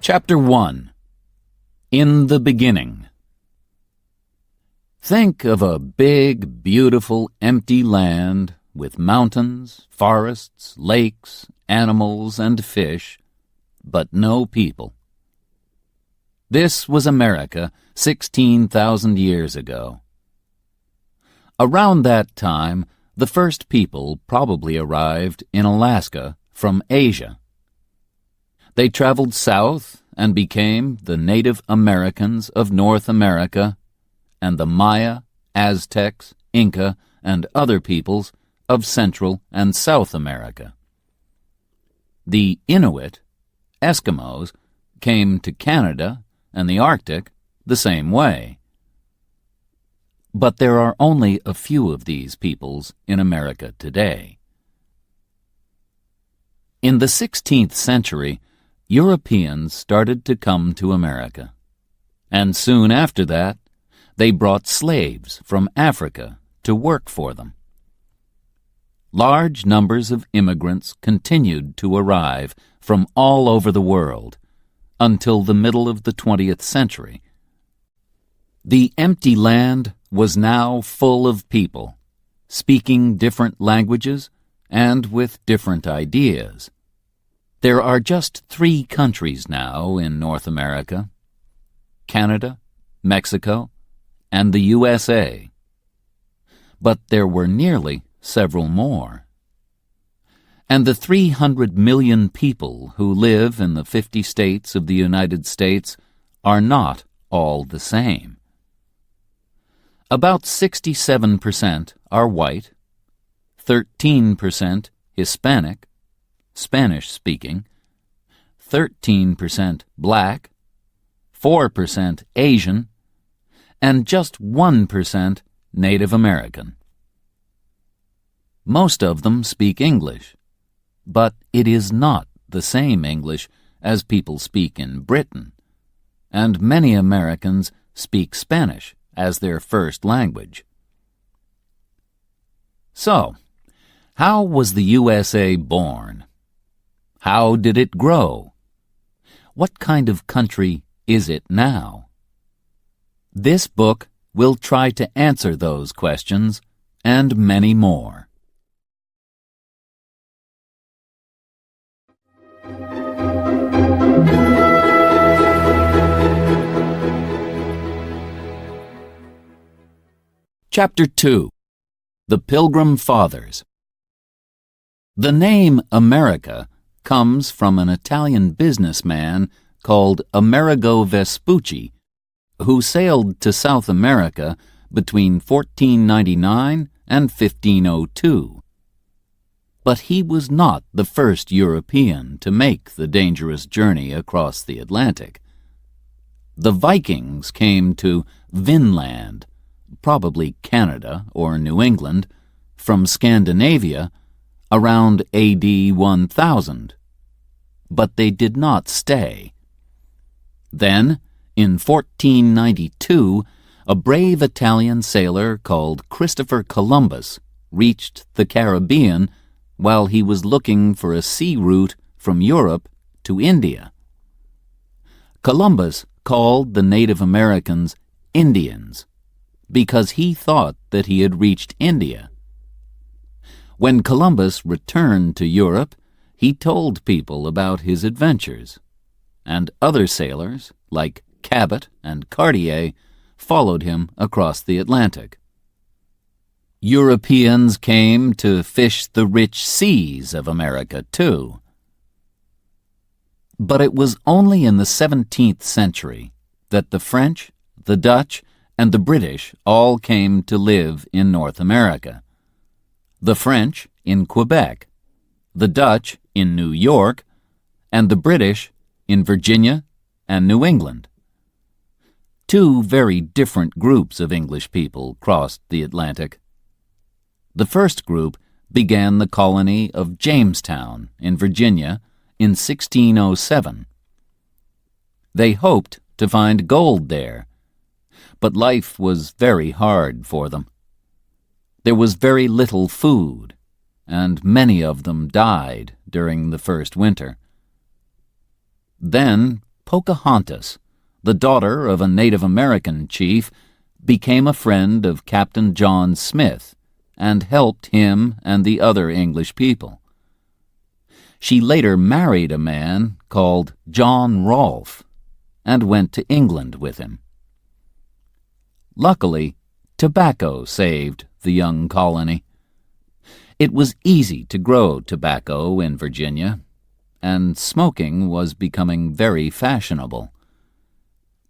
Chapter 1. In the Beginning. Think of a big, beautiful, empty land with mountains, forests, lakes, animals, and fish, but no people. This was America 16,000 years ago. Around that time, the first people probably arrived in Alaska from Asia. They traveled south and became the Native Americans of North America and the Maya, Aztecs, Inca, and other peoples of Central and South America. The Inuit, Eskimos, came to Canada and the Arctic the same way. But there are only a few of these peoples in America today. In the 16th century, Europeans started to come to America, and soon after that, they brought slaves from Africa to work for them. Large numbers of immigrants continued to arrive from all over the world until the middle of the 20th century. The empty land was now full of people, speaking different languages and with different ideas. There are just 3 countries now in North America: Canada, Mexico, and the USA. But there were nearly several more. And the 300 million people who live in the 50 states of the United States are not all the same. About 67% are white, 13% Hispanic, Spanish-speaking, 13% black, 4% Asian, and just 1% Native American. Most of them speak English, but it is not the same English as people speak in Britain, and many Americans speak Spanish as their first language. So, how was the USA born? How did it grow? What kind of country is it now? This book will try to answer those questions and many more. Chapter 2. The Pilgrim Fathers. The name America comes from an Italian businessman called Amerigo Vespucci, who sailed to South America between 1499 and 1502. But he was not the first European to make the dangerous journey across the Atlantic. The Vikings came to Vinland, probably Canada or New England, from Scandinavia around A.D. 1000. But they did not stay. Then, in 1492, a brave Italian sailor called Christopher Columbus reached the Caribbean while he was looking for a sea route from Europe to India. Columbus called the Native Americans Indians because he thought that he had reached India. When Columbus returned to Europe, he told people about his adventures, and other sailors, like Cabot and Cartier, followed him across the Atlantic. Europeans came to fish the rich seas of America, too. But it was only in the 17th century that the French, the Dutch, and the British all came to live in North America. The French in Quebec, the Dutch in New York, and the British in Virginia and New England. 2 very different groups of English people crossed the Atlantic. The first group began the colony of Jamestown in Virginia in 1607. They hoped to find gold there, but life was very hard for them. There was very little food, and many of them died during the first winter. Then Pocahontas, the daughter of a Native American chief, became a friend of Captain John Smith and helped him and the other English people. She later married a man called John Rolfe and went to England with him. Luckily, tobacco saved the young colony. It was easy to grow tobacco in Virginia, and smoking was becoming very fashionable.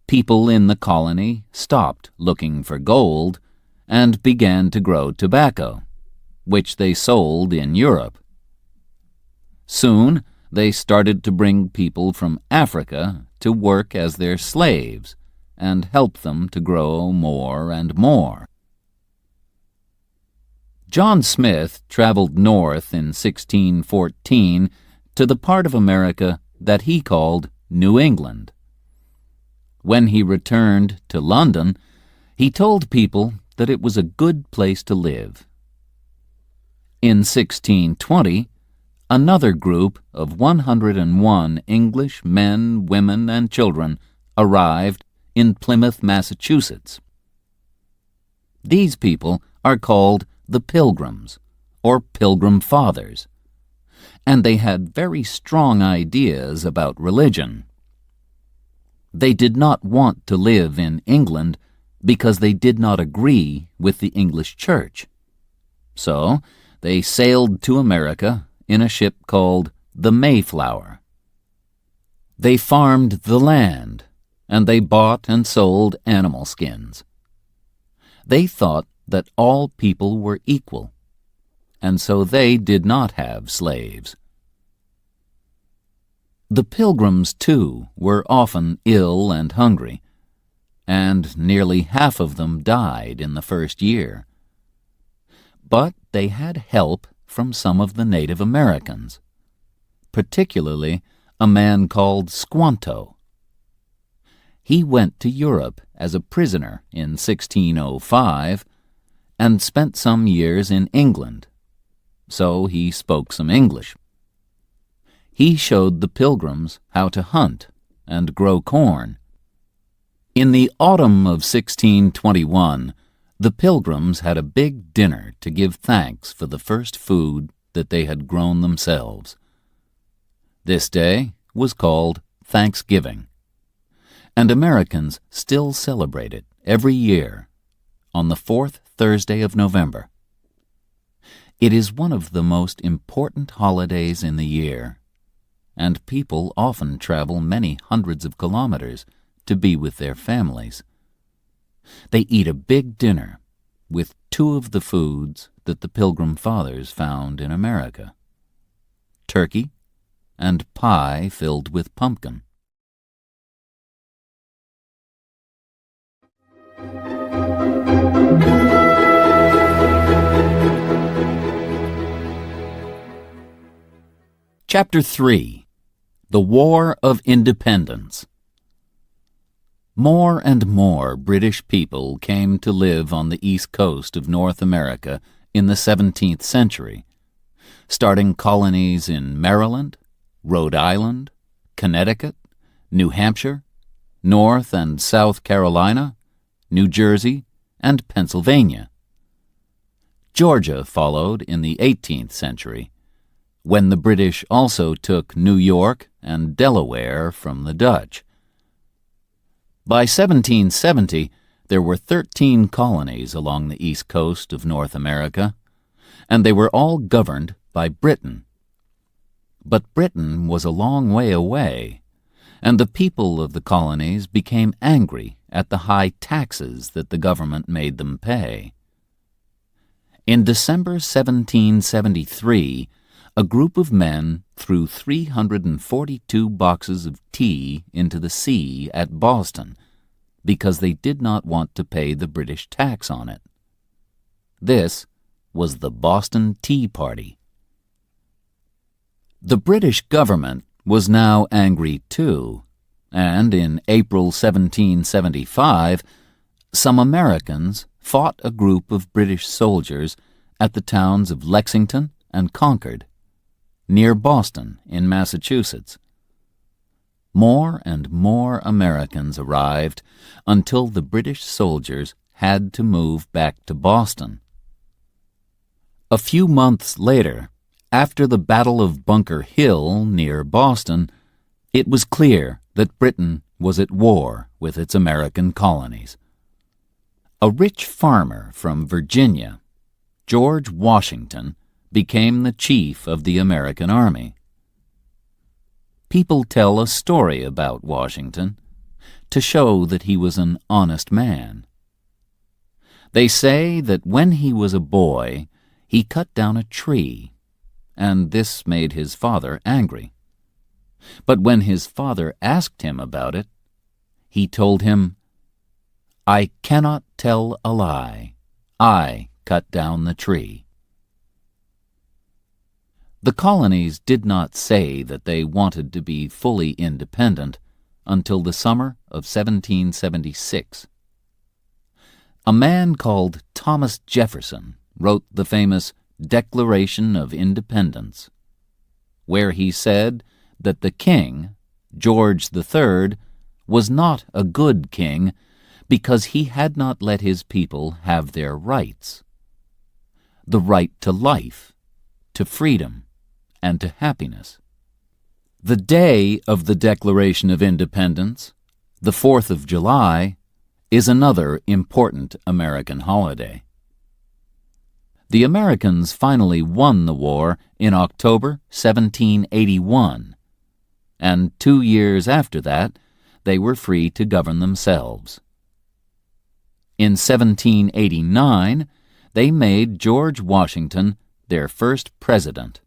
People in the colony stopped looking for gold and began to grow tobacco, which they sold in Europe. Soon, they started to bring people from Africa to work as their slaves and help them to grow more and more. John Smith traveled north in 1614 to the part of America that he called New England. When he returned to London, he told people that it was a good place to live. In 1620, another group of 101 English men, women, and children arrived in Plymouth, Massachusetts. These people are called the Pilgrims, or Pilgrim Fathers, and they had very strong ideas about religion. They did not want to live in England because they did not agree with the English Church. So they sailed to America in a ship called the Mayflower. They farmed the land, and they bought and sold animal skins. They thought that all people were equal, and so they did not have slaves. The Pilgrims, too, were often ill and hungry, and nearly half of them died in the first year. But they had help from some of the Native Americans, particularly a man called Squanto. He went to Europe as a prisoner in 1605 and spent some years in England, so he spoke some English. He showed the Pilgrims how to hunt and grow corn. In the autumn of 1621, the Pilgrims had a big dinner to give thanks for the first food that they had grown themselves. This day was called Thanksgiving, and Americans still celebrate it every year on the fourth Thursday of November. It is one of the most important holidays in the year, and people often travel many hundreds of kilometers to be with their families. They eat a big dinner with two of the foods that the Pilgrim Fathers found in America: turkey and pie filled with pumpkin. Chapter 3: The War of Independence. More and more British people came to live on the east coast of North America in the 17th century, starting colonies in Maryland, Rhode Island, Connecticut, New Hampshire, North and South Carolina, New Jersey, and Pennsylvania. Georgia followed in the 18th century, when the British also took New York and Delaware from the Dutch. By 1770, there were 13 colonies along the east coast of North America, and they were all governed by Britain. But Britain was a long way away, and the people of the colonies became angry at the high taxes that the government made them pay. In December 1773, a group of men threw 342 boxes of tea into the sea at Boston because they did not want to pay the British tax on it. This was the Boston Tea Party. The British government was now angry too, and in April 1775, some Americans fought a group of British soldiers at the towns of Lexington and Concord, near Boston in Massachusetts. more and more Americans arrived until the British soldiers had to move back to Boston. A few months later, after the Battle of Bunker Hill near Boston, it was clear that Britain was at war with its American colonies. A rich farmer from Virginia, George Washington, became the chief of the American Army. People tell a story about Washington to show that he was an honest man. They say that when he was a boy, he cut down a tree, and this made his father angry. But when his father asked him about it, he told him, "I cannot tell a lie. I cut down the tree." The colonies did not say that they wanted to be fully independent until the summer of 1776. A man called Thomas Jefferson wrote the famous Declaration of Independence, where he said that the king, George III, was not a good king because he had not let his people have their rights. The right to life, to freedom, and to happiness. The day of the Declaration of Independence, the 4th of July, is another important American holiday. The Americans finally won the war in October 1781, and 2 years after that, they were free to govern themselves. In 1789, they made George Washington their first president.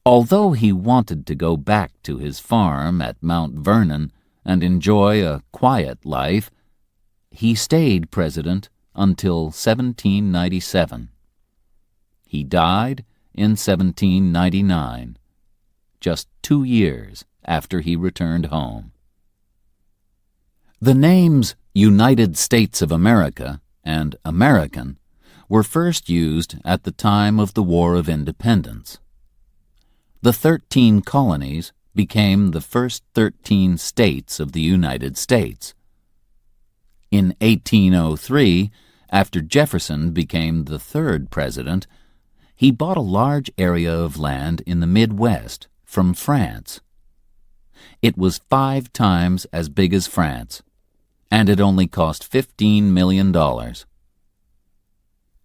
Although he wanted to go back to his farm at Mount Vernon and enjoy a quiet life, he stayed president until 1797. He died in 1799, just 2 years after he returned home. The names United States of America and American were first used at the time of the War of Independence. The 13 colonies became the first 13 states of the United States. In 1803, after Jefferson became the third president, he bought a large area of land in the Midwest from France. It was 5 times as big as France, and it only cost $15 million.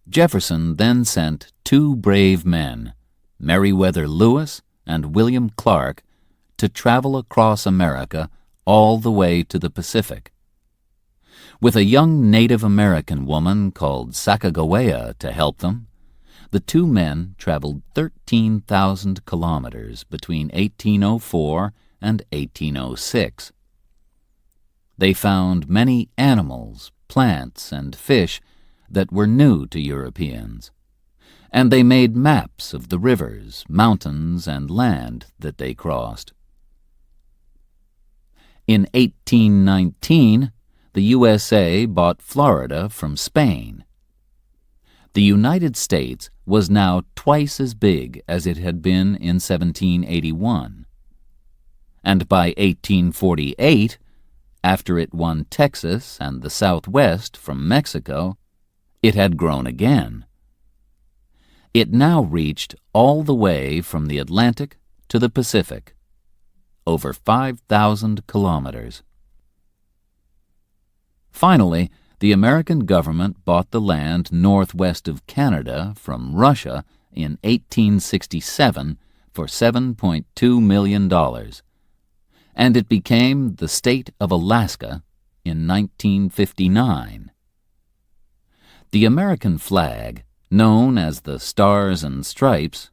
Jefferson then sent 2 brave men, Meriwether Lewis and William Clark, to travel across America all the way to the Pacific. With a young Native American woman called Sacagawea to help them, the 2 men traveled 13,000 kilometers between 1804 and 1806. They found many animals, plants, and fish that were new to Europeans, and they made maps of the rivers, mountains, and land that they crossed. In 1819, the USA bought Florida from Spain. The United States was now twice as big as it had been in 1781. And by 1848, after it won Texas and the Southwest from Mexico, it had grown again. It now reached all the way from the Atlantic to the Pacific, over 5,000 kilometers. Finally, the American government bought the land northwest of Canada from Russia in 1867 for $7.2 million, and it became the state of Alaska in 1959. The American flag, known as the Stars and Stripes,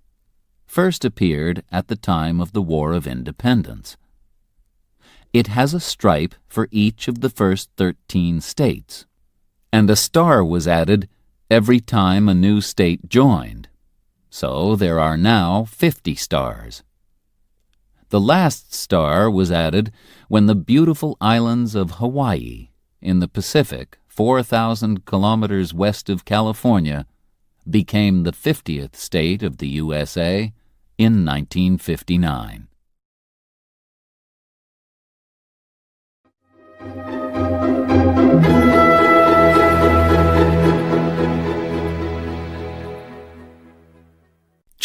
first appeared at the time of the War of Independence. It has a stripe for each of the first 13 states, and a star was added every time a new state joined, so there are now 50 stars. The last star was added when the beautiful islands of Hawaii, in the Pacific, 4,000 kilometers west of California, became the 50th state of the USA in 1959.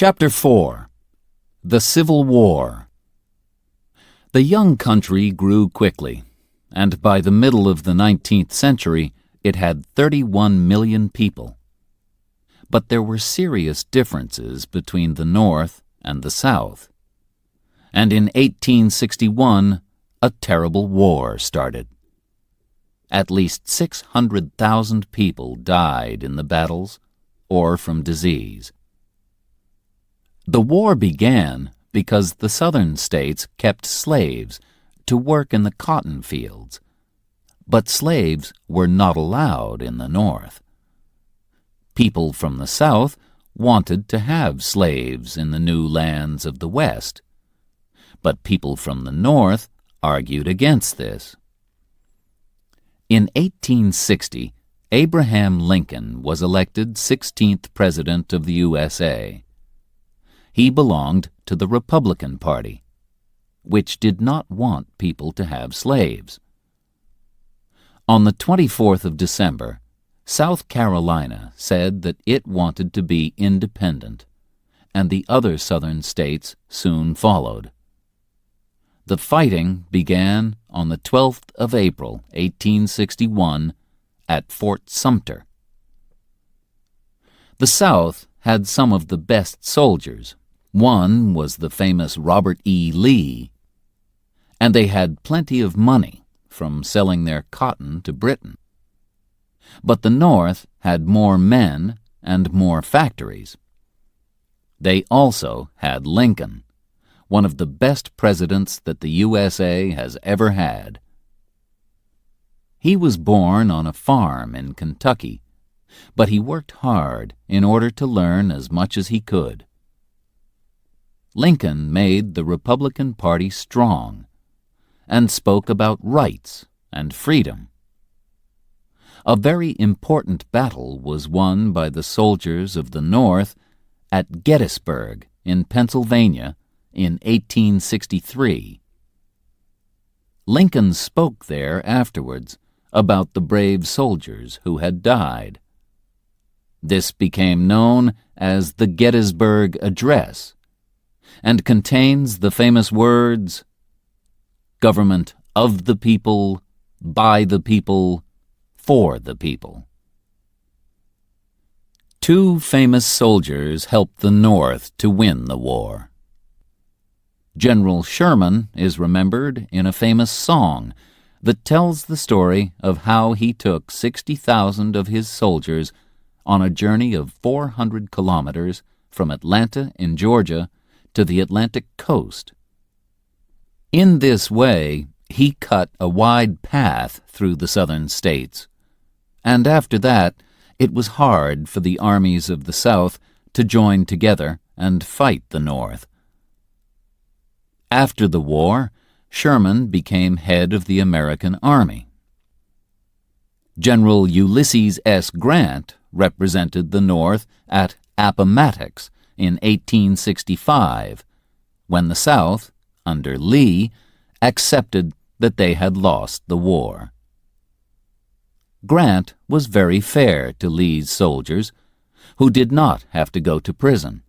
Chapter 4. The Civil War. The young country grew quickly, and by the middle of the 19th century it had 31 million people. But there were serious differences between the North and the South. And in 1861, a terrible war started. At least 600,000 people died in the battles or from disease. The war began because the southern states kept slaves to work in the cotton fields, but slaves were not allowed in the North. People from the South wanted to have slaves in the new lands of the West, but people from the North argued against this. In 1860, Abraham Lincoln was elected 16th President of the USA. He belonged to the Republican Party, which did not want people to have slaves. On the 24th of December, South Carolina said that it wanted to be independent, and the other southern states soon followed. The fighting began on the 12th of April, 1861, at Fort Sumter. The South had some of the best soldiers. One was the famous Robert E. Lee, and they had plenty of money from selling their cotton to Britain. But the North had more men and more factories. They also had Lincoln, one of the best presidents that the USA has ever had. He was born on a farm in Kentucky, but he worked hard in order to learn as much as he could. Lincoln made the Republican Party strong and spoke about rights and freedom. A very important battle was won by the soldiers of the North at Gettysburg in Pennsylvania in 1863. Lincoln spoke there afterwards about the brave soldiers who had died. This became known as the Gettysburg Address, and contains the famous words, "Government of the people, by the people, for the people." Two famous soldiers helped the North to win the war. General Sherman is remembered in a famous song that tells the story of how he took 60,000 of his soldiers on a journey of 400 kilometers from Atlanta in Georgia to the Atlantic coast. In this way, he cut a wide path through the southern states, and after that, it was hard for the armies of the South to join together and fight the North. After the war, Sherman became head of the American Army. General Ulysses S. Grant represented the North at Appomattox in 1865, when the South, under Lee, accepted that they had lost the war. Grant was very fair to Lee's soldiers, who did not have to go to prison.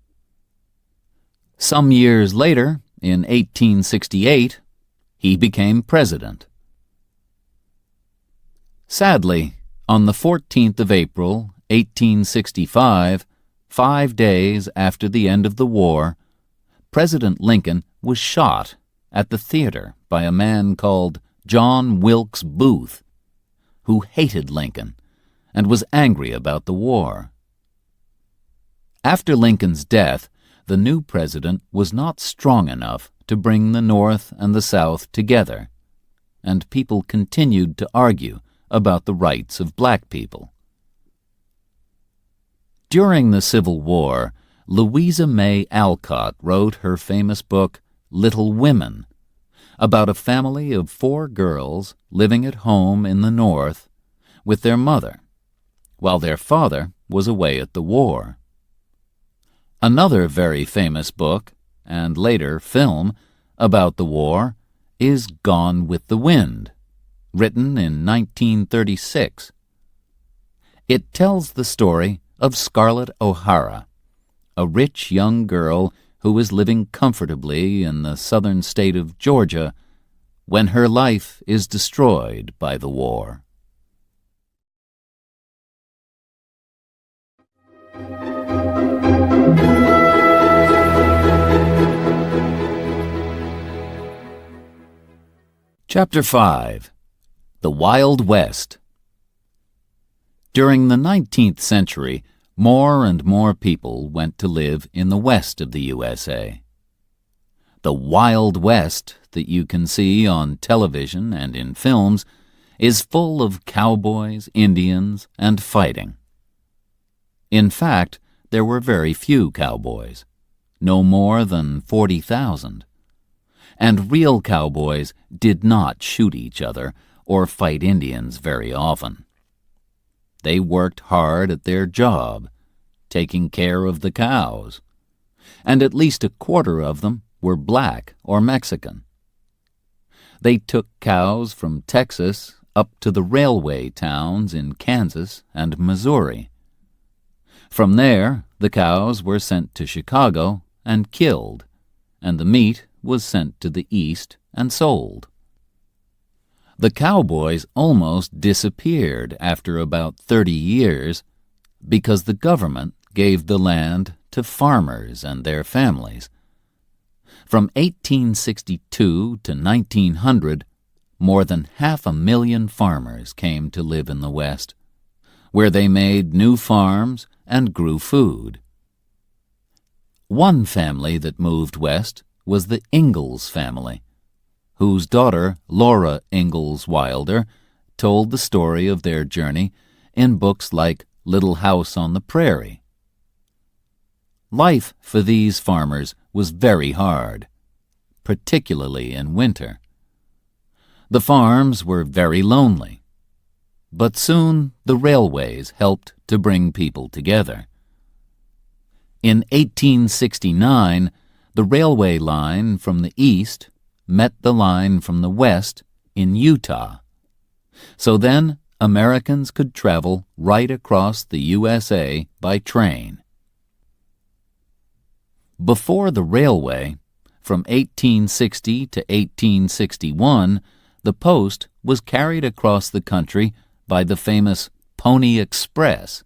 Some years later, in 1868, he became president. Sadly, on the 14th of April, 1865, 5 days after the end of the war, President Lincoln was shot at the theater by a man called John Wilkes Booth, who hated Lincoln and was angry about the war. After Lincoln's death, the new president was not strong enough to bring the North and the South together, and people continued to argue about the rights of black people. During the Civil War, Louisa May Alcott wrote her famous book, Little Women, about a family of 4 girls living at home in the North with their mother, while their father was away at the war. Another very famous book, and later film, about the war is Gone with the Wind, written in 1936. It tells the story of Scarlett O'Hara, a rich young girl who was living comfortably in the southern state of Georgia when her life is destroyed by the war. Chapter 5. The Wild West. During the 19th century, more and more people went to live in the west of the USA. The Wild West that you can see on television and in films is full of cowboys, Indians, and fighting. In fact, there were very few cowboys, no more than 40,000. And real cowboys did not shoot each other or fight Indians very often. They worked hard at their job, taking care of the cows, and at least a quarter of them were black or Mexican. They took cows from Texas up to the railway towns in Kansas and Missouri. From there, the cows were sent to Chicago and killed, and the meat was sent to the east and sold. The cowboys almost disappeared after about 30 years because the government gave the land to farmers and their families. From 1862 to 1900, more than 500,000 farmers came to live in the West, where they made new farms and grew food. One family that moved west was the Ingalls family, whose daughter, Laura Ingalls Wilder, told the story of their journey in books like Little House on the Prairie. Life for these farmers was very hard, particularly in winter. The farms were very lonely, but soon the railways helped to bring people together. In 1869, the railway line from the east met the line from the west in Utah. So then Americans could travel right across the USA by train. Before the railway, from 1860 to 1861, the post was carried across the country by the famous Pony Express.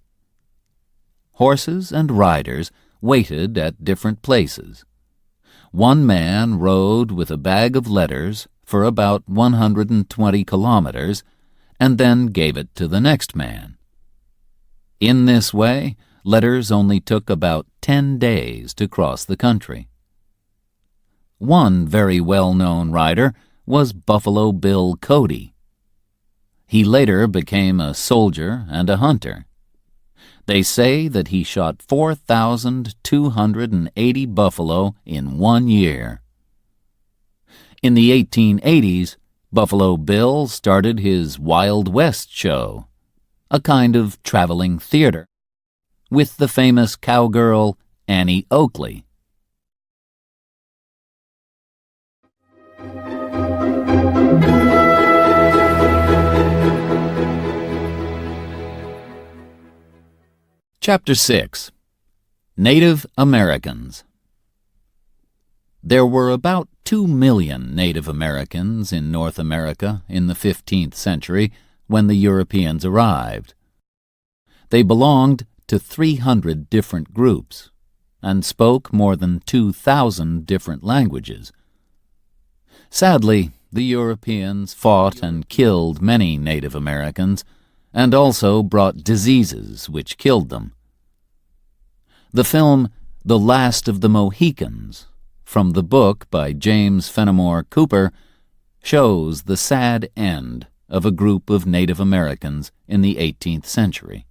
Horses and riders waited at different places. One man rode with a bag of letters for about 120 kilometers and then gave it to the next man. In this way, letters only took about 10 days to cross the country. One very well-known rider was Buffalo Bill Cody. He later became a soldier and a hunter. They say that he shot 4,280 buffalo in 1 year. In the 1880s, Buffalo Bill started his Wild West show, a kind of traveling theater, with the famous cowgirl Annie Oakley. Chapter 6. Native Americans. There were about 2 million Native Americans in North America in the 15th century when the Europeans arrived. They belonged to 300 different groups and spoke more than 2,000 different languages. Sadly, the Europeans fought and killed many Native Americans and also brought diseases which killed them. The film The Last of the Mohicans, from the book by James Fenimore Cooper, shows the sad end of a group of Native Americans in the 18th century.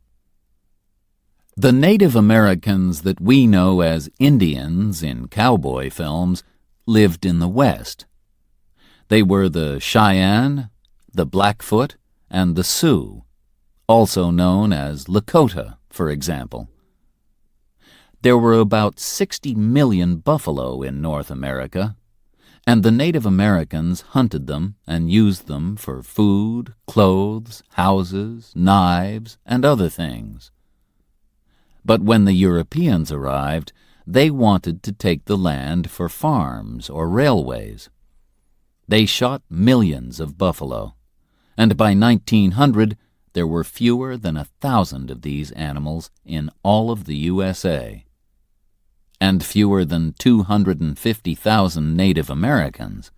The Native Americans that we know as Indians in cowboy films lived in the West. They were the Cheyenne, the Blackfoot, and the Sioux, also known as Lakota, for example. There were about 60 million buffalo in North America, and the Native Americans hunted them and used them for food, clothes, houses, knives, and other things. But when the Europeans arrived, they wanted to take the land for farms or railways. They shot millions of buffalo, and by 1900 there were fewer than 1,000 of these animals in all of the USA, and fewer than 250,000 Native Americans.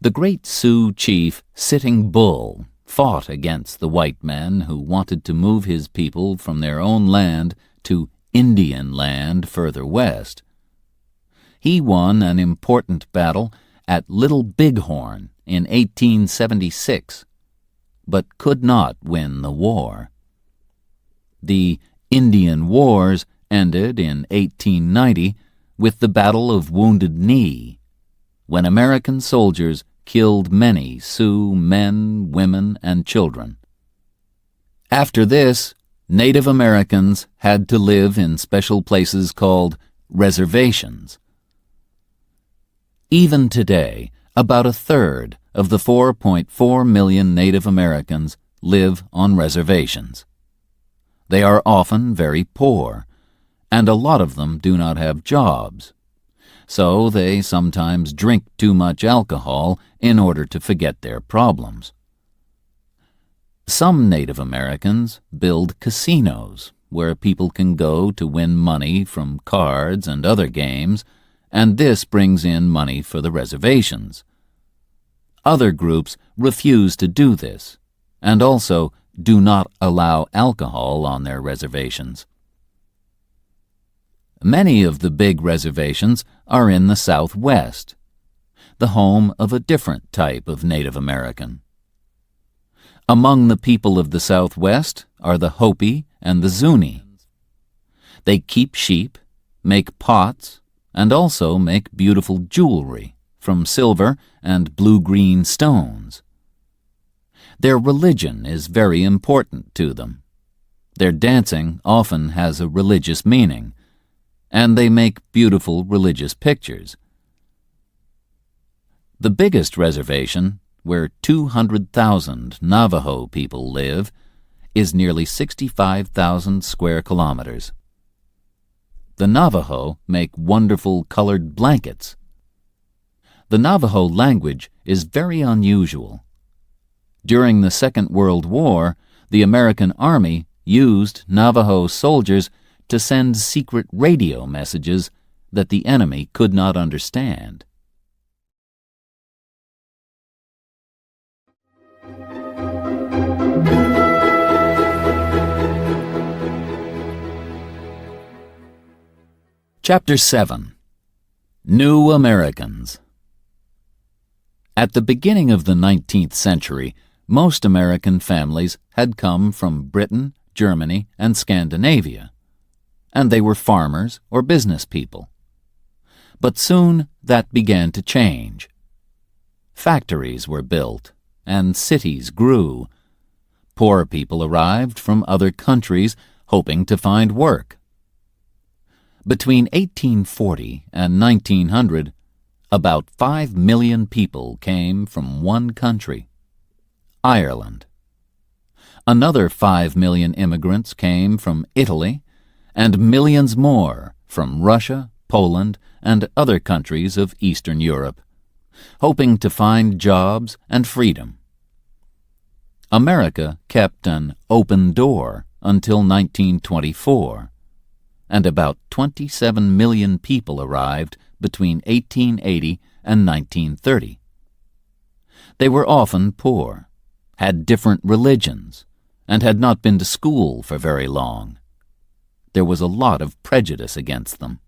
The great Sioux chief Sitting Bull fought against the white men who wanted to move his people from their own land to Indian land further west. He won an important battle at Little Bighorn in 1876, but could not win the war. The Indian Wars ended in 1890 with the Battle of Wounded Knee, when American soldiers killed many Sioux men, women, and children. After this, Native Americans had to live in special places called reservations. Even today, about 1/3 of the 4.4 million Native Americans live on reservations. They are often very poor, and a lot of them do not have jobs, so they sometimes drink too much alcohol in order to forget their problems. Some Native Americans build casinos where people can go to win money from cards and other games, and this brings in money for the reservations. Other groups refuse to do this, and also do not allow alcohol on their reservations. Many of the big reservations are in the Southwest, the home of a different type of Native American. Among the people of the Southwest are the Hopi and the Zuni. They keep sheep, make pots, and also make beautiful jewelry from silver and blue-green stones. Their religion is very important to them. Their dancing often has a religious meaning, and they make beautiful religious pictures. The biggest reservation, where 200,000 Navajo people live, is nearly 65,000 square kilometers. The Navajo make wonderful colored blankets. The Navajo language is very unusual. During the Second World War, the American Army used Navajo soldiers to send secret radio messages that the enemy could not understand. Chapter 7. New Americans. At the beginning of the 19th century, most American families had come from Britain, Germany, and Scandinavia, and they were farmers or business people. But soon that began to change. Factories were built, and cities grew. Poor people arrived from other countries hoping to find work. Between 1840 and 1900, about 5 million people came from one country, Ireland. Another 5 million immigrants came from Italy, and millions more from Russia, Poland, and other countries of Eastern Europe, hoping to find jobs and freedom. America kept an open door until 1924. And about 27 million people arrived between 1880 and 1930. They were often poor, had different religions, and had not been to school for very long. There was a lot of prejudice against them.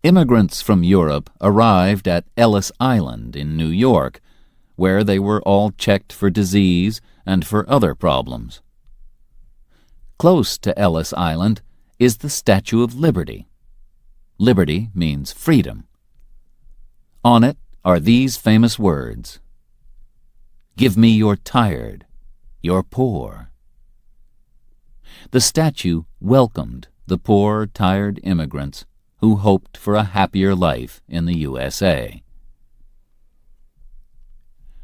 Immigrants from Europe arrived at Ellis Island in New York, where they were all checked for disease and for other problems. Close to Ellis Island is the Statue of Liberty. Liberty means freedom. On it are these famous words: "Give me your tired, your poor." The statue welcomed the poor, tired immigrants who hoped for a happier life in the USA.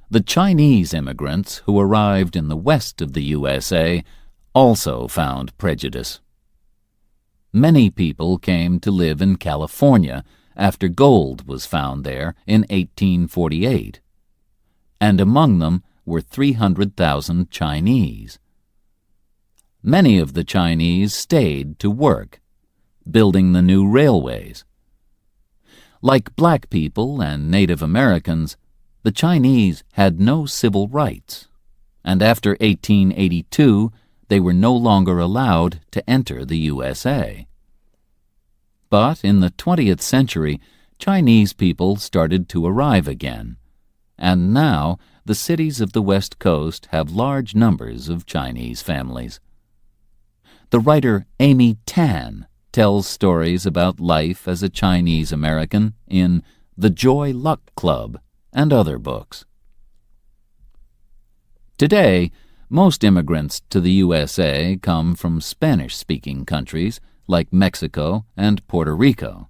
The Chinese immigrants who arrived in the west of the USA also found prejudice. Many people came to live in California after gold was found there in 1848, and among them were 300,000 Chinese. Many of the Chinese stayed to work, building the new railways. Like black people and Native Americans, the Chinese had no civil rights, and after 1882 they were no longer allowed to enter the USA. But in the 20th century, Chinese people started to arrive again, and now the cities of the West Coast have large numbers of Chinese families. The writer Amy Tan tells stories about life as a Chinese American in The Joy Luck Club and other books. Today, most immigrants to the USA come from Spanish-speaking countries like Mexico and Puerto Rico.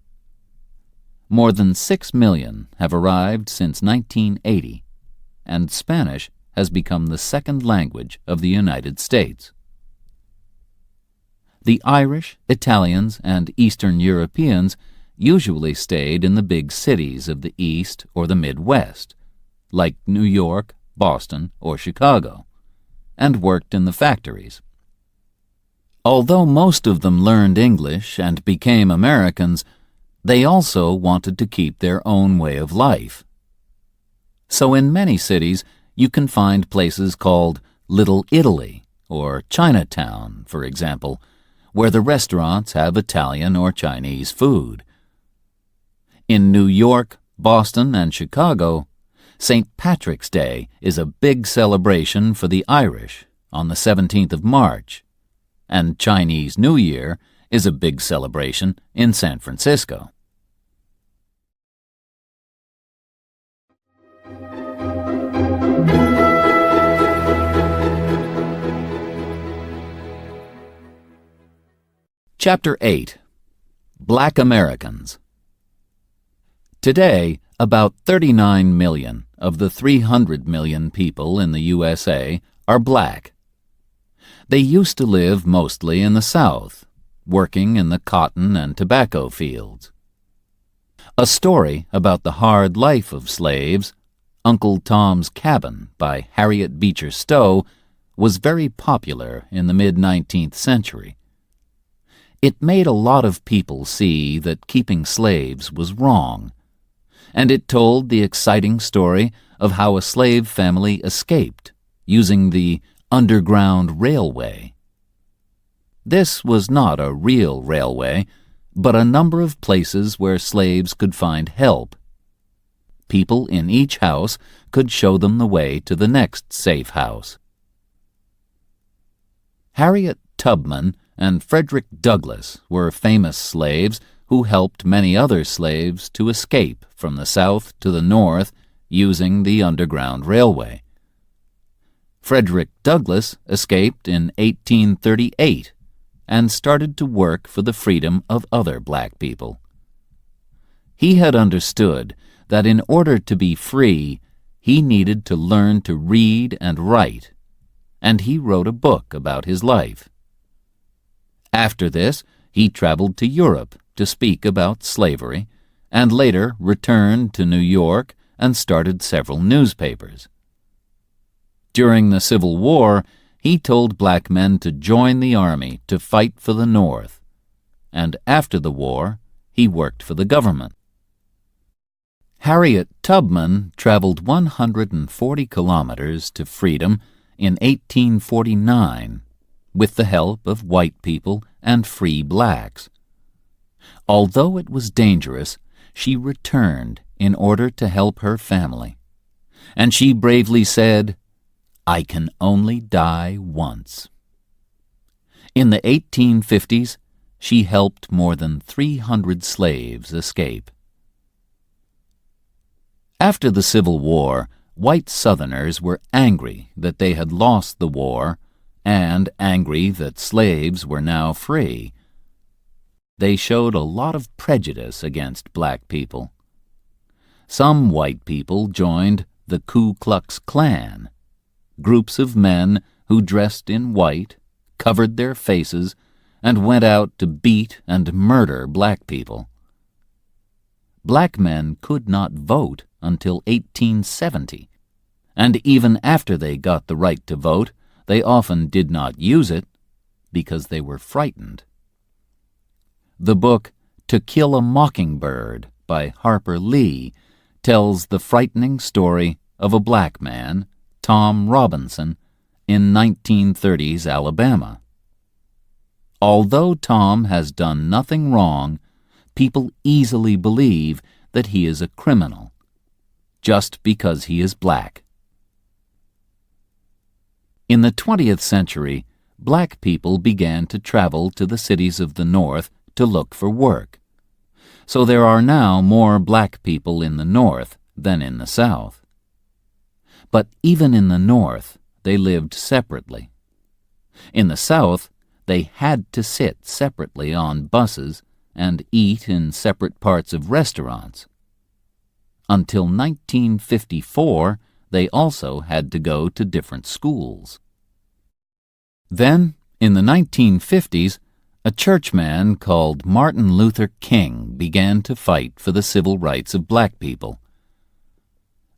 More than 6 million have arrived since 1980, and Spanish has become the second language of the United States. The Irish, Italians, and Eastern Europeans usually stayed in the big cities of the East or the Midwest, like New York, Boston, or Chicago, and worked in the factories. Although most of them learned English and became Americans, they also wanted to keep their own way of life. So in many cities, you can find places called Little Italy or Chinatown, for example, where the restaurants have Italian or Chinese food. In New York, Boston, and Chicago, St. Patrick's Day is a big celebration for the Irish on the 17th of March, and Chinese New Year is a big celebration in San Francisco. Chapter 8. Black Americans. Today, about 39 million of the 300 million people in the USA are black. They used to live mostly in the South, working in the cotton and tobacco fields. A story about the hard life of slaves, Uncle Tom's Cabin by Harriet Beecher Stowe, was very popular in the mid-19th century. It made a lot of people see that keeping slaves was wrong, and it told the exciting story of how a slave family escaped using the Underground Railway. This was not a real railway, but a number of places where slaves could find help. People in each house could show them the way to the next safe house. Harriet Tubman and Frederick Douglass were famous slaves who helped many other slaves to escape from the South to the North using the Underground Railway. Frederick Douglass escaped in 1838 and started to work for the freedom of other black people. He had understood that in order to be free, he needed to learn to read and write, and he wrote a book about his life. After this, he traveled to Europe to speak about slavery, and later returned to New York and started several newspapers. During the Civil War, he told black men to join the army to fight for the North, and after the war, he worked for the government. Harriet Tubman traveled 140 kilometers to freedom in 1849 with the help of white people and free blacks. Although it was dangerous, she returned in order to help her family, and she bravely said, "I can only die once." In the 1850s, she helped more than 300 slaves escape. After the Civil War, white Southerners were angry that they had lost the war and angry that slaves were now free. They showed a lot of prejudice against black people. Some white people joined the Ku Klux Klan, groups of men who dressed in white, covered their faces, and went out to beat and murder black people. Black men could not vote until 1870, and even after they got the right to vote, they often did not use it because they were frightened. The book To Kill a Mockingbird by Harper Lee tells the frightening story of a black man, Tom Robinson, in 1930s Alabama. Although Tom has done nothing wrong, people easily believe that he is a criminal, just because he is black. In the 20th century, black people began to travel to the cities of the North to look for work. So there are now more black people in the North than in the South. But even in the North, they lived separately. In the South, they had to sit separately on buses and eat in separate parts of restaurants. Until 1954, they also had to go to different schools. Then, in the 1950s, a churchman called Martin Luther King began to fight for the civil rights of black people.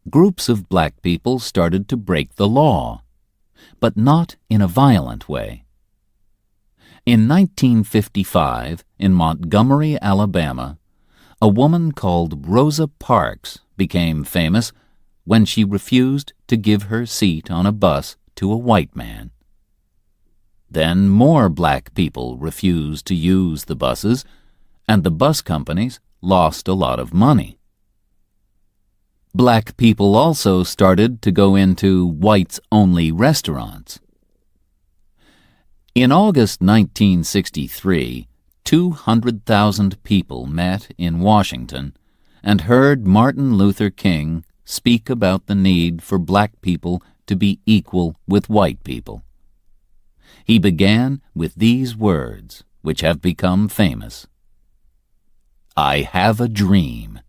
Groups of black people started to break the law, but not in a violent way. In 1955, in Montgomery, Alabama, a woman called Rosa Parks became famous when she refused to give her seat on a bus to a white man. Then more black people refused to use the buses, and the bus companies lost a lot of money. Black people also started to go into whites-only restaurants. In August 1963, 200,000 people met in Washington and heard Martin Luther King speak about the need for black people to be equal with white people. He began with these words, which have become famous. "I have a dream."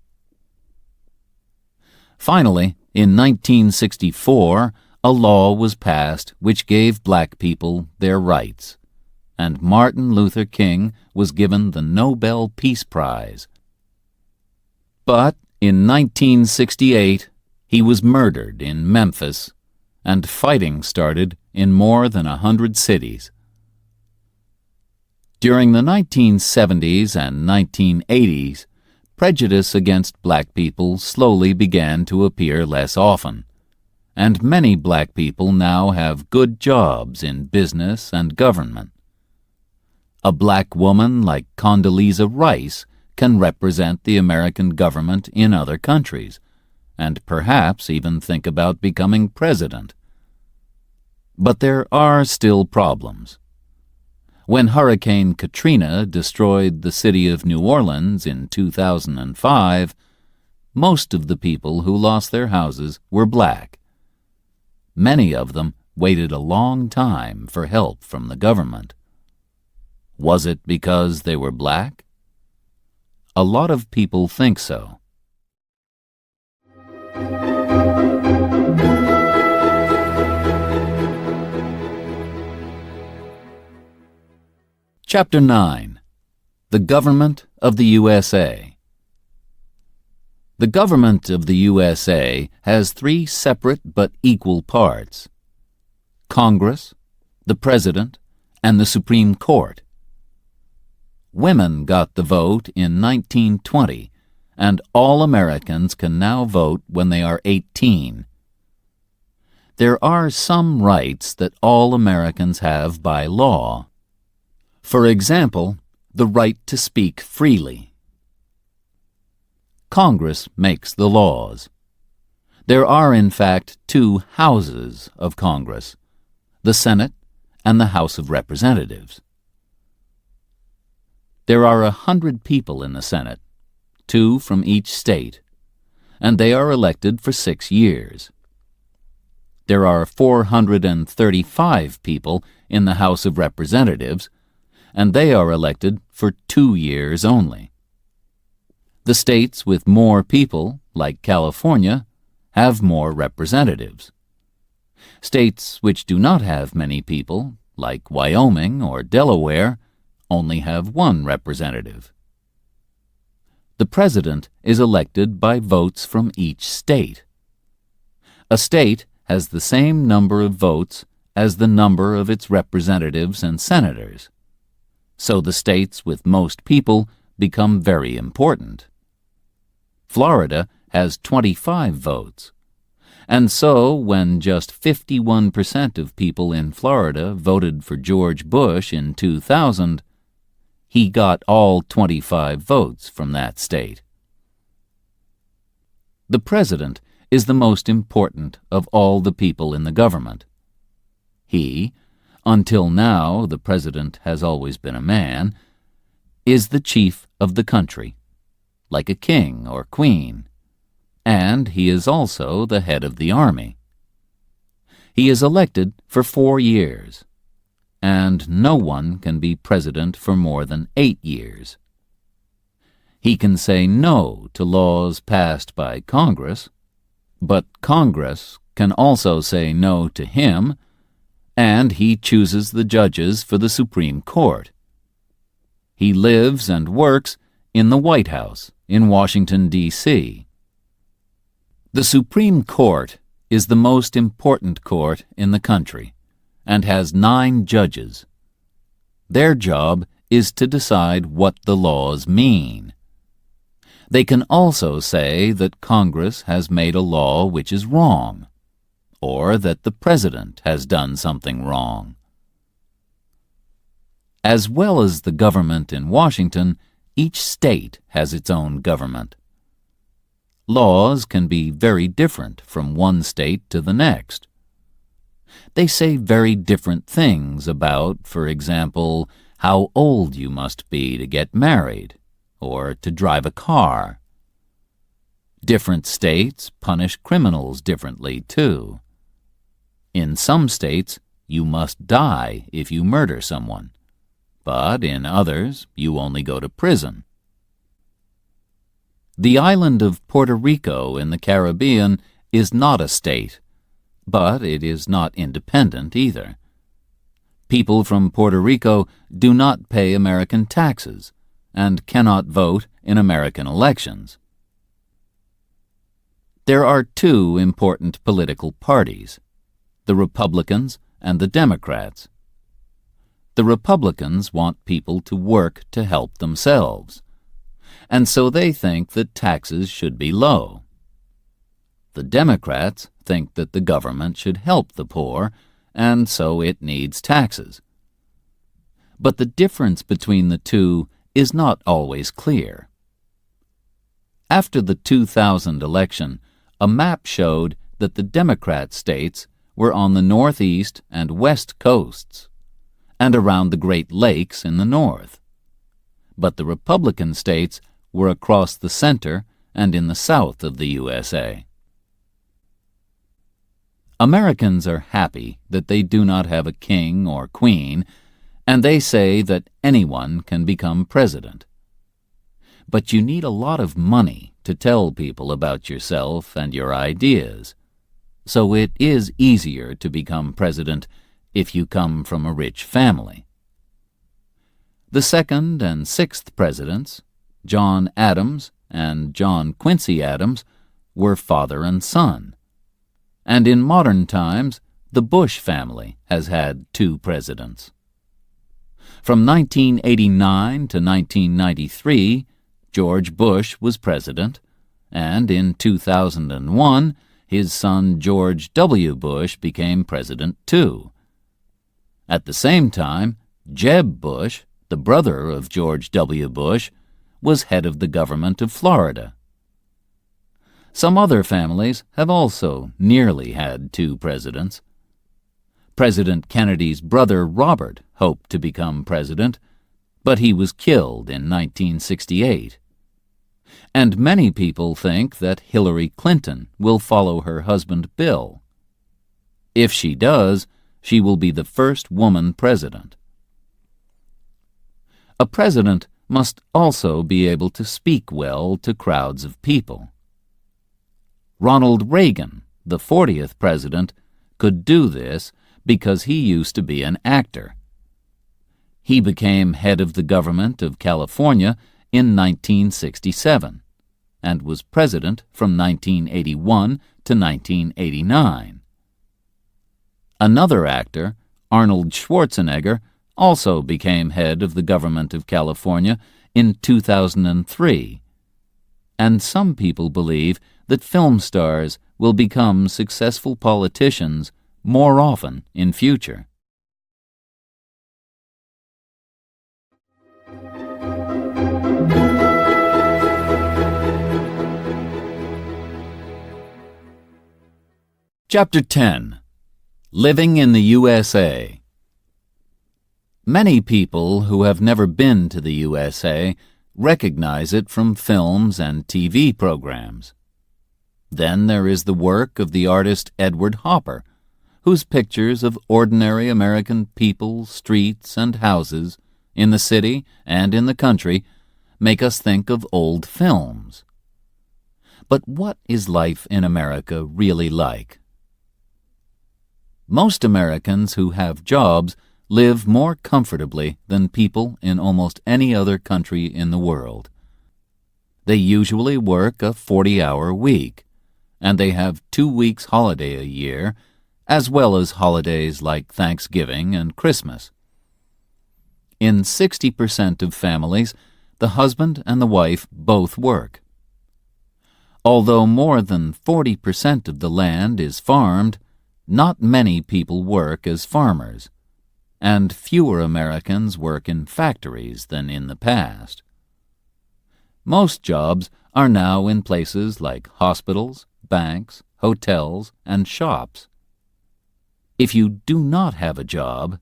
Finally, in 1964, a law was passed which gave black people their rights, and Martin Luther King was given the Nobel Peace Prize. But in 1968, he was murdered in Memphis, and fighting started in more than 100 cities. During the 1970s and 1980s, prejudice against black people slowly began to appear less often, and many black people now have good jobs in business and government. A black woman like Condoleezza Rice can represent the American government in other countries, and perhaps even think about becoming president. But there are still problems. When Hurricane Katrina destroyed the city of New Orleans in 2005, most of the people who lost their houses were black. Many of them waited a long time for help from the government. Was it because they were black? A lot of people think so. Chapter 9. The Government of the USA. The government of the USA has three separate but equal parts: Congress, the President, and the Supreme Court. Women got the vote in 1920, and all Americans can now vote when they are 18. There are some rights that all Americans have by law. For example, the right to speak freely. Congress makes the laws. There are, in fact, two houses of Congress, the Senate and the House of Representatives. There are 100 people in the Senate, 2 from each state, and they are elected for 6 years. There are 435 people in the House of Representatives, and they are elected for 2 years only. The states with more people, like California, have more representatives. States which do not have many people, like Wyoming or Delaware, only have one representative. The president is elected by votes from each state. A state has the same number of votes as the number of its representatives and senators, so the states with most people become very important. Florida has 25 votes, and so when just 51% of people in Florida voted for George Bush in 2000, he got all 25 votes from that state. The president is the most important of all the people in the government. He, until now the president has always been a man, is the chief of the country, like a king or queen, and he is also the head of the army. He is elected for 4 years, and no one can be president for more than 8 years. He can say no to laws passed by Congress, but Congress can also say no to him, and he chooses the judges for the Supreme Court. He lives and works in the White House in Washington, D.C. The Supreme Court is the most important court in the country and has 9 judges. Their job is to decide what the laws mean. They can also say that Congress has made a law which is wrong, or that the president has done something wrong. As well as the government in Washington, each state has its own government. Laws can be very different from one state to the next. They say very different things about, for example, how old you must be to get married, or to drive a car. Different states punish criminals differently, too. In some states, you must die if you murder someone, but in others, you only go to prison. The island of Puerto Rico in the Caribbean is not a state, but it is not independent either. People from Puerto Rico do not pay American taxes and cannot vote in American elections. There are 2 important political parties, the Republicans and the Democrats. The Republicans want people to work to help themselves, and so they think that taxes should be low. The Democrats think that the government should help the poor, and so it needs taxes. But the difference between the two is not always clear. After the 2000 election, a map showed that the Democrat states were on the northeast and west coasts, and around the Great Lakes in the north. But the Republican states were across the center and in the south of the USA. Americans are happy that they do not have a king or queen, and they say that anyone can become president. But you need a lot of money to tell people about yourself and your ideas, so it is easier to become president if you come from a rich family. The 2nd and 6th presidents, John Adams and John Quincy Adams, were father and son. And in modern times, the Bush family has had 2 presidents. From 1989 to 1993, George Bush was president, and in 2001, his son George W. Bush became president too. At the same time, Jeb Bush, the brother of George W. Bush, was head of the government of Florida. Some other families have also nearly had 2 presidents. President Kennedy's brother Robert hoped to become president, but he was killed in 1968. And many people think that Hillary Clinton will follow her husband Bill. If she does, she will be the first woman president. A president must also be able to speak well to crowds of people. Ronald Reagan, the 40th president, could do this because he used to be an actor. He became head of the government of California in 1967 and was president from 1981 to 1989. Another actor, Arnold Schwarzenegger, also became head of the government of California in 2003. And some people believe that film stars will become successful politicians more often in future. Chapter 10. Living in the USA. Many people who have never been to the USA recognize it from films and TV programs. Then there is the work of the artist Edward Hopper, whose pictures of ordinary American people, streets, and houses, in the city and in the country, make us think of old films. But what is life in America really like? Most Americans who have jobs live more comfortably than people in almost any other country in the world. They usually work a 40-hour week, and they have 2 weeks holiday a year, as well as holidays like Thanksgiving and Christmas. In 60% of families, the husband and the wife both work. Although more than 40% of the land is farmed, not many people work as farmers, and fewer Americans work in factories than in the past. Most jobs are now in places like hospitals, banks, hotels, and shops. If you do not have a job,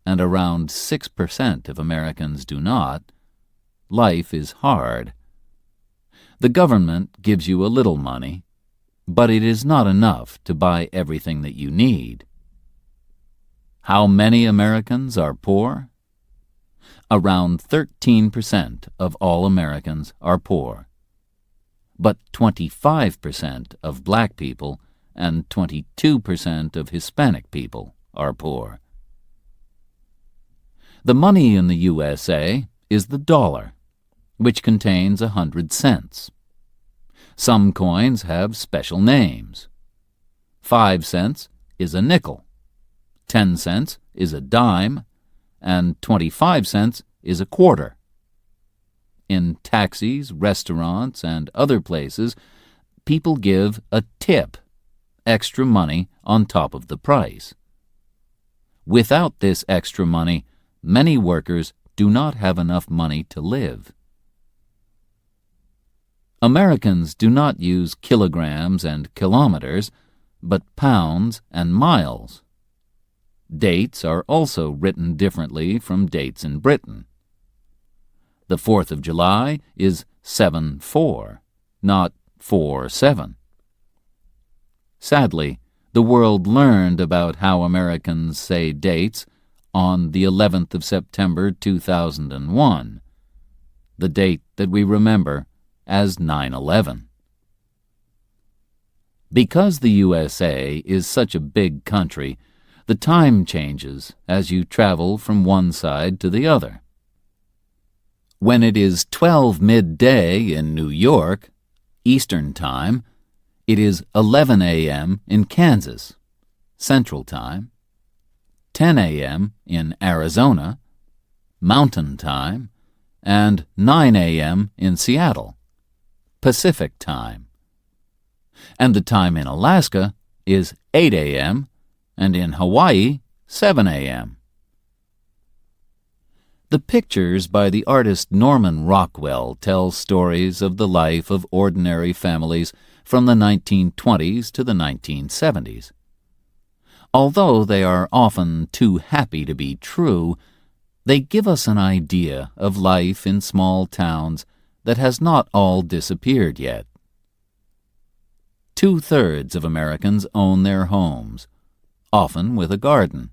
and around 6% of Americans do not, life is hard. The government gives you a little money, but it is not enough to buy everything that you need. How many Americans are poor? Around 13% of all Americans are poor. But 25% of black people and 22% of Hispanic people are poor. The money in the USA is the dollar, which contains 100 cents. Some coins have special names. 5 cents is a nickel, 10 cents is a dime, and 25 cents is a quarter. In taxis, restaurants, and other places, people give a tip, extra money on top of the price. Without this extra money, many workers do not have enough money to live. Americans do not use kilograms and kilometers, but pounds and miles. Dates are also written differently from dates in Britain. The 4th of July is 7-4, not 4-7. Sadly, the world learned about how Americans say dates on the 11th of September 2001, the date that we remember as 9/11. Because the USA is such a big country, the time changes as you travel from one side to the other. When it is 12 midday in New York, Eastern Time, it is 11 a.m. in Kansas, Central Time, 10 a.m. in Arizona, Mountain Time, and 9 a.m. in Seattle, Pacific Time. And the time in Alaska is 8 a.m., and in Hawaii, 7 a.m. The pictures by the artist Norman Rockwell tell stories of the life of ordinary families from the 1920s to the 1970s. Although they are often too happy to be true, they give us an idea of life in small towns that has not all disappeared yet. 2/3 of Americans own their homes, often with a garden.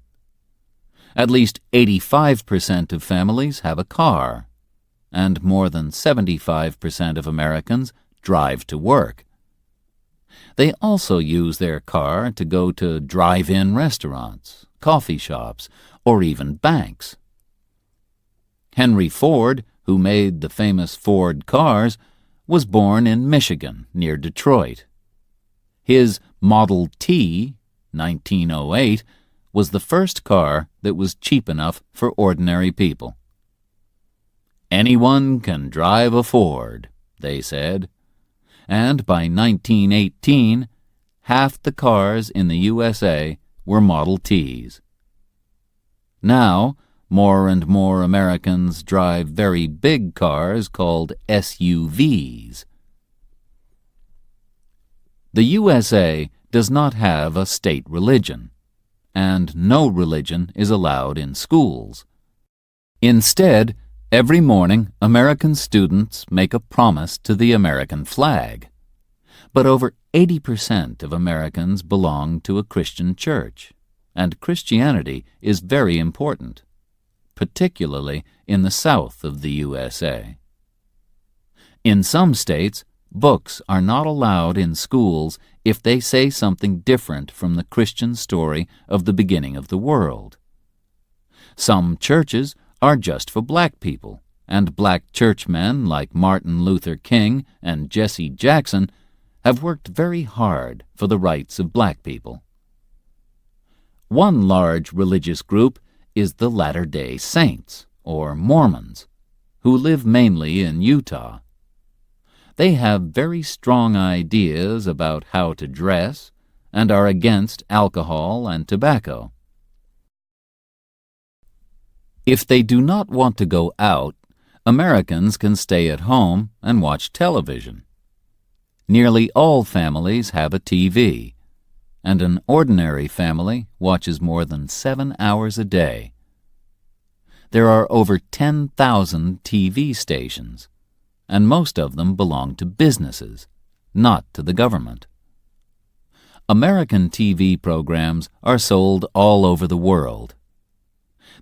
At least 85% of families have a car, and more than 75% of Americans drive to work. They also use their car to go to drive-in restaurants, coffee shops, or even banks. Henry Ford, who made the famous Ford cars, was born in Michigan, near Detroit. His Model T, 1908, was the first car that was cheap enough for ordinary people. Anyone can drive a Ford, they said, and by 1918, half the cars in the USA were Model Ts. Now, more and more Americans drive very big cars called SUVs. The USA does not have a state religion, and no religion is allowed in schools. Instead, every morning American students make a promise to the American flag. But over 80% of Americans belong to a Christian church, and Christianity is very important, particularly in the South of the USA. In some states, books are not allowed in schools if they say something different from the Christian story of the beginning of the world. Some churches are just for black people, and black churchmen like Martin Luther King and Jesse Jackson have worked very hard for the rights of black people. One large religious group is the Latter-day Saints, or Mormons, who live mainly in Utah. They have very strong ideas about how to dress and are against alcohol and tobacco. If they do not want to go out, Americans can stay at home and watch television. Nearly all families have a TV, and an ordinary family watches more than 7 hours a day. There are over 10,000 TV stations, and most of them belong to businesses, not to the government. American TV programs are sold all over the world.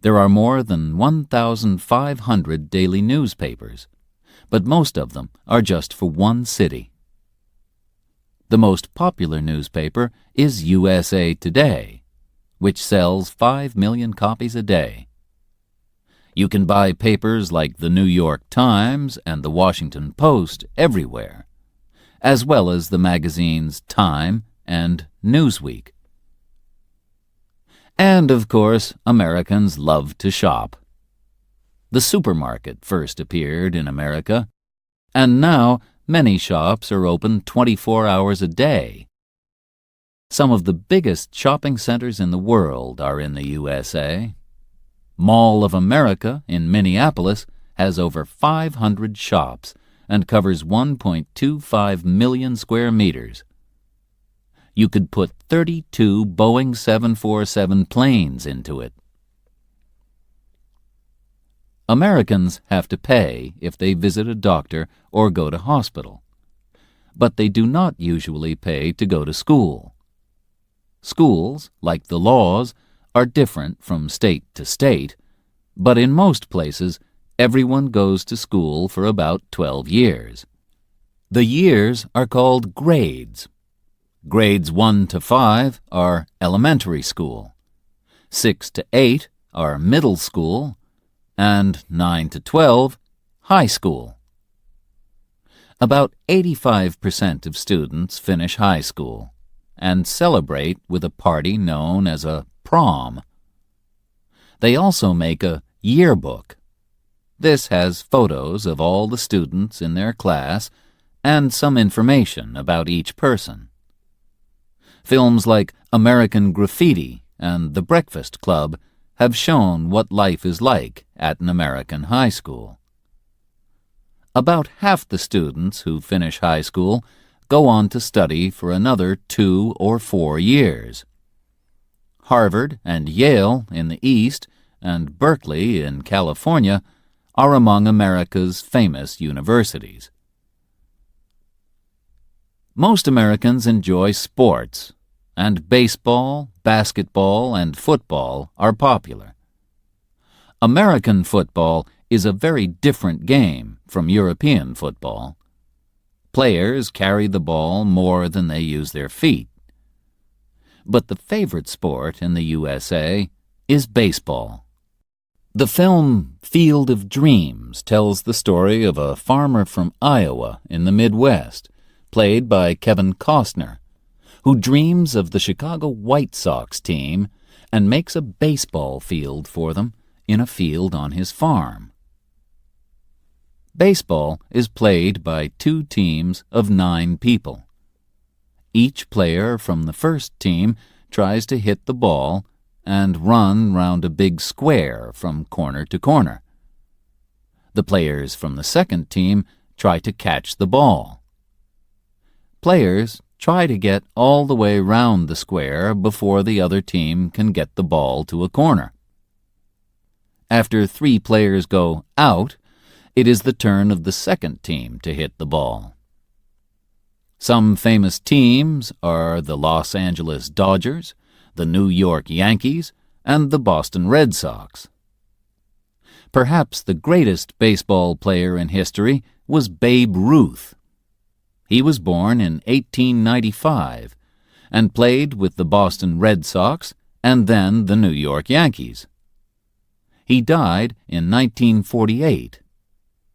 There are more than 1,500 daily newspapers, but most of them are just for one city. The most popular newspaper is USA Today, which sells 5 million copies a day. You can buy papers like the New York Times and the Washington Post everywhere, as well as the magazines Time and Newsweek. And, of course, Americans love to shop. The supermarket first appeared in America, and now many shops are open 24 hours a day. Some of the biggest shopping centers in the world are in the USA. Mall of America in Minneapolis has over 500 shops and covers 1.25 million square meters. You could put 32 Boeing 747 planes into it. Americans have to pay if they visit a doctor or go to hospital, but they do not usually pay to go to school. Schools, like the laws, are different from state to state, but in most places, everyone goes to school for about 12 years. The years are called grades. Grades 1 to 5 are elementary school, 6 to 8 are middle school, and 9 to 12, high school. About 85% of students finish high school and celebrate with a party known as a prom. They also make a yearbook. This has photos of all the students in their class and some information about each person. Films like American Graffiti and The Breakfast Club have shown what life is like at an American high school. About half the students who finish high school go on to study for another 2 or 4 years. Harvard and Yale in the East and Berkeley in California are among America's famous universities. Most Americans enjoy sports, and baseball, basketball, and football are popular. American football is a very different game from European football. Players carry the ball more than they use their feet. But the favorite sport in the USA is baseball. The film Field of Dreams tells the story of a farmer from Iowa in the Midwest, played by Kevin Costner, who dreams of the Chicago White Sox team and makes a baseball field for them in a field on his farm. Baseball is played by 2 teams of 9 people. Each player from the first team tries to hit the ball and run round a big square from corner to corner. The players from the second team try to catch the ball. Players try to get all the way round the square before the other team can get the ball to a corner. After 3 players go out, it is the turn of the second team to hit the ball. Some famous teams are the Los Angeles Dodgers, the New York Yankees, and the Boston Red Sox. Perhaps the greatest baseball player in history was Babe Ruth. He was born in 1895 and played with the Boston Red Sox and then the New York Yankees. He died in 1948,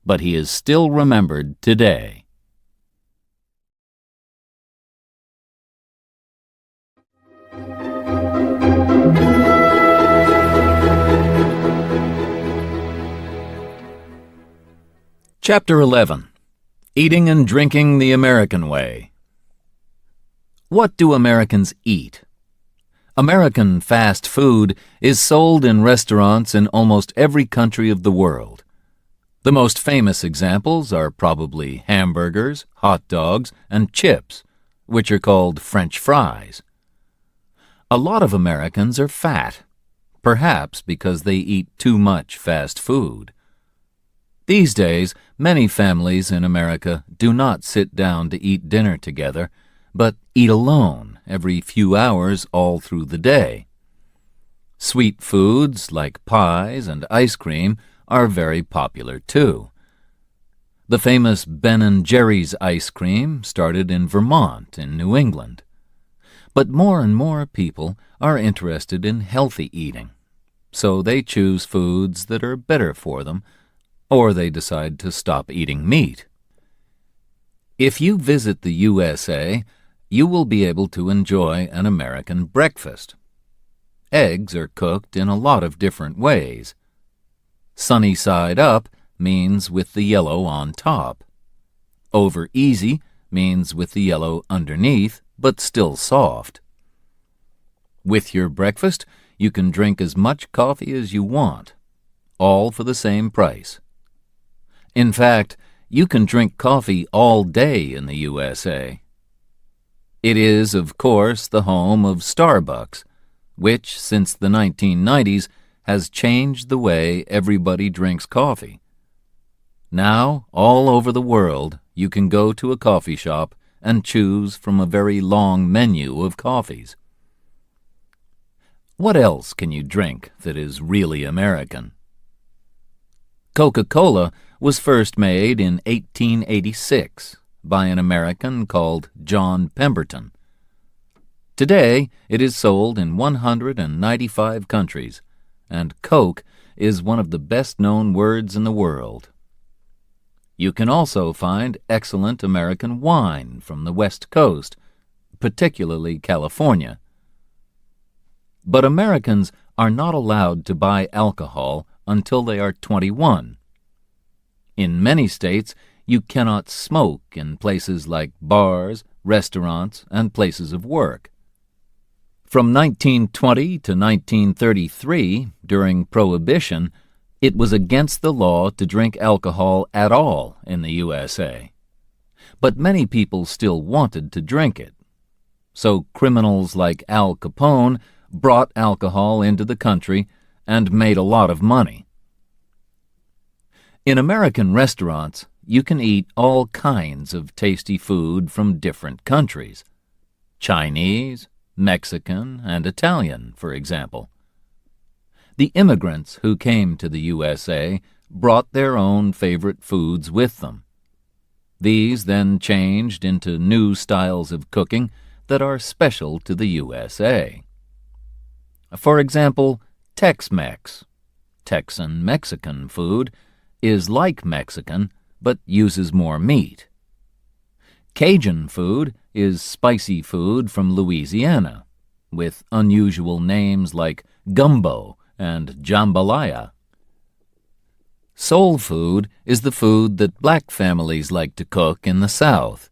but he is still remembered today. Chapter 11. Eating and Drinking the American Way. What do Americans eat? American fast food is sold in restaurants in almost every country of the world. The most famous examples are probably hamburgers, hot dogs, and chips, which are called French fries. A lot of Americans are fat, perhaps because they eat too much fast food. These days, many families in America do not sit down to eat dinner together, but eat alone every few hours all through the day. Sweet foods like pies and ice cream are very popular too. The famous Ben & Jerry's ice cream started in Vermont in New England. But more and more people are interested in healthy eating, so they choose foods that are better for them, or they decide to stop eating meat. If you visit the USA, you will be able to enjoy an American breakfast. Eggs are cooked in a lot of different ways. Sunny side up means with the yellow on top. Over easy means with the yellow underneath, but still soft. With your breakfast, you can drink as much coffee as you want, all for the same price. In fact, you can drink coffee all day in the USA. It is, of course, the home of Starbucks, which, since the 1990s, has changed the way everybody drinks coffee. Now, all over the world, you can go to a coffee shop and choose from a very long menu of coffees. What else can you drink that is really American? Coca-Cola was first made in 1886 by an American called John Pemberton. Today, it is sold in 195 countries, and Coke is one of the best-known words in the world. You can also find excellent American wine from the West Coast, particularly California. But Americans are not allowed to buy alcohol until they are 21. In many states, you cannot smoke in places like bars, restaurants, and places of work. From 1920 to 1933, during Prohibition, it was against the law to drink alcohol at all in the USA. But many people still wanted to drink it. So criminals like Al Capone brought alcohol into the country and made a lot of money. In American restaurants, you can eat all kinds of tasty food from different countries. Chinese, Mexican, and Italian, for example. The immigrants who came to the USA brought their own favorite foods with them. These then changed into new styles of cooking that are special to the USA. For example, Tex-Mex. Texan Mexican food, is like Mexican but uses more meat. Cajun food is spicy food from Louisiana, with unusual names like gumbo and jambalaya. Soul food is the food that black families like to cook in the South.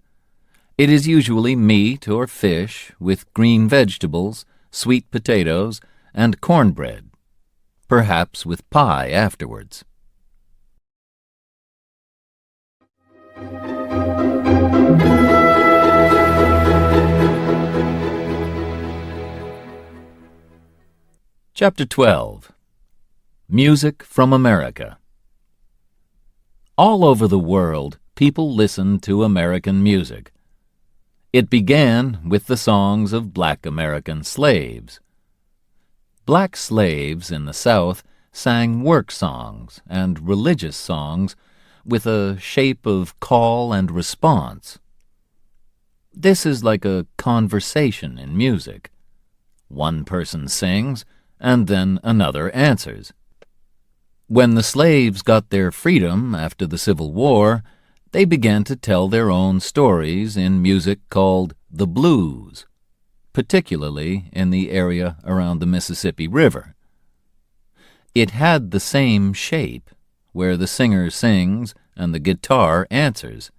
It is usually meat or fish with green vegetables, sweet potatoes, and cornbread, perhaps with pie afterwards. Chapter 12. Music from America. All over the world, people listen to American music. It began with the songs of black American slaves. Black slaves in the South sang work songs and religious songs with a shape of call and response. This is like a conversation in music. One person sings, and then another answers. When the slaves got their freedom after the Civil War, they began to tell their own stories in music called the blues, particularly in the area around the Mississippi River. It had the same shape, where the singer sings and the guitar answers.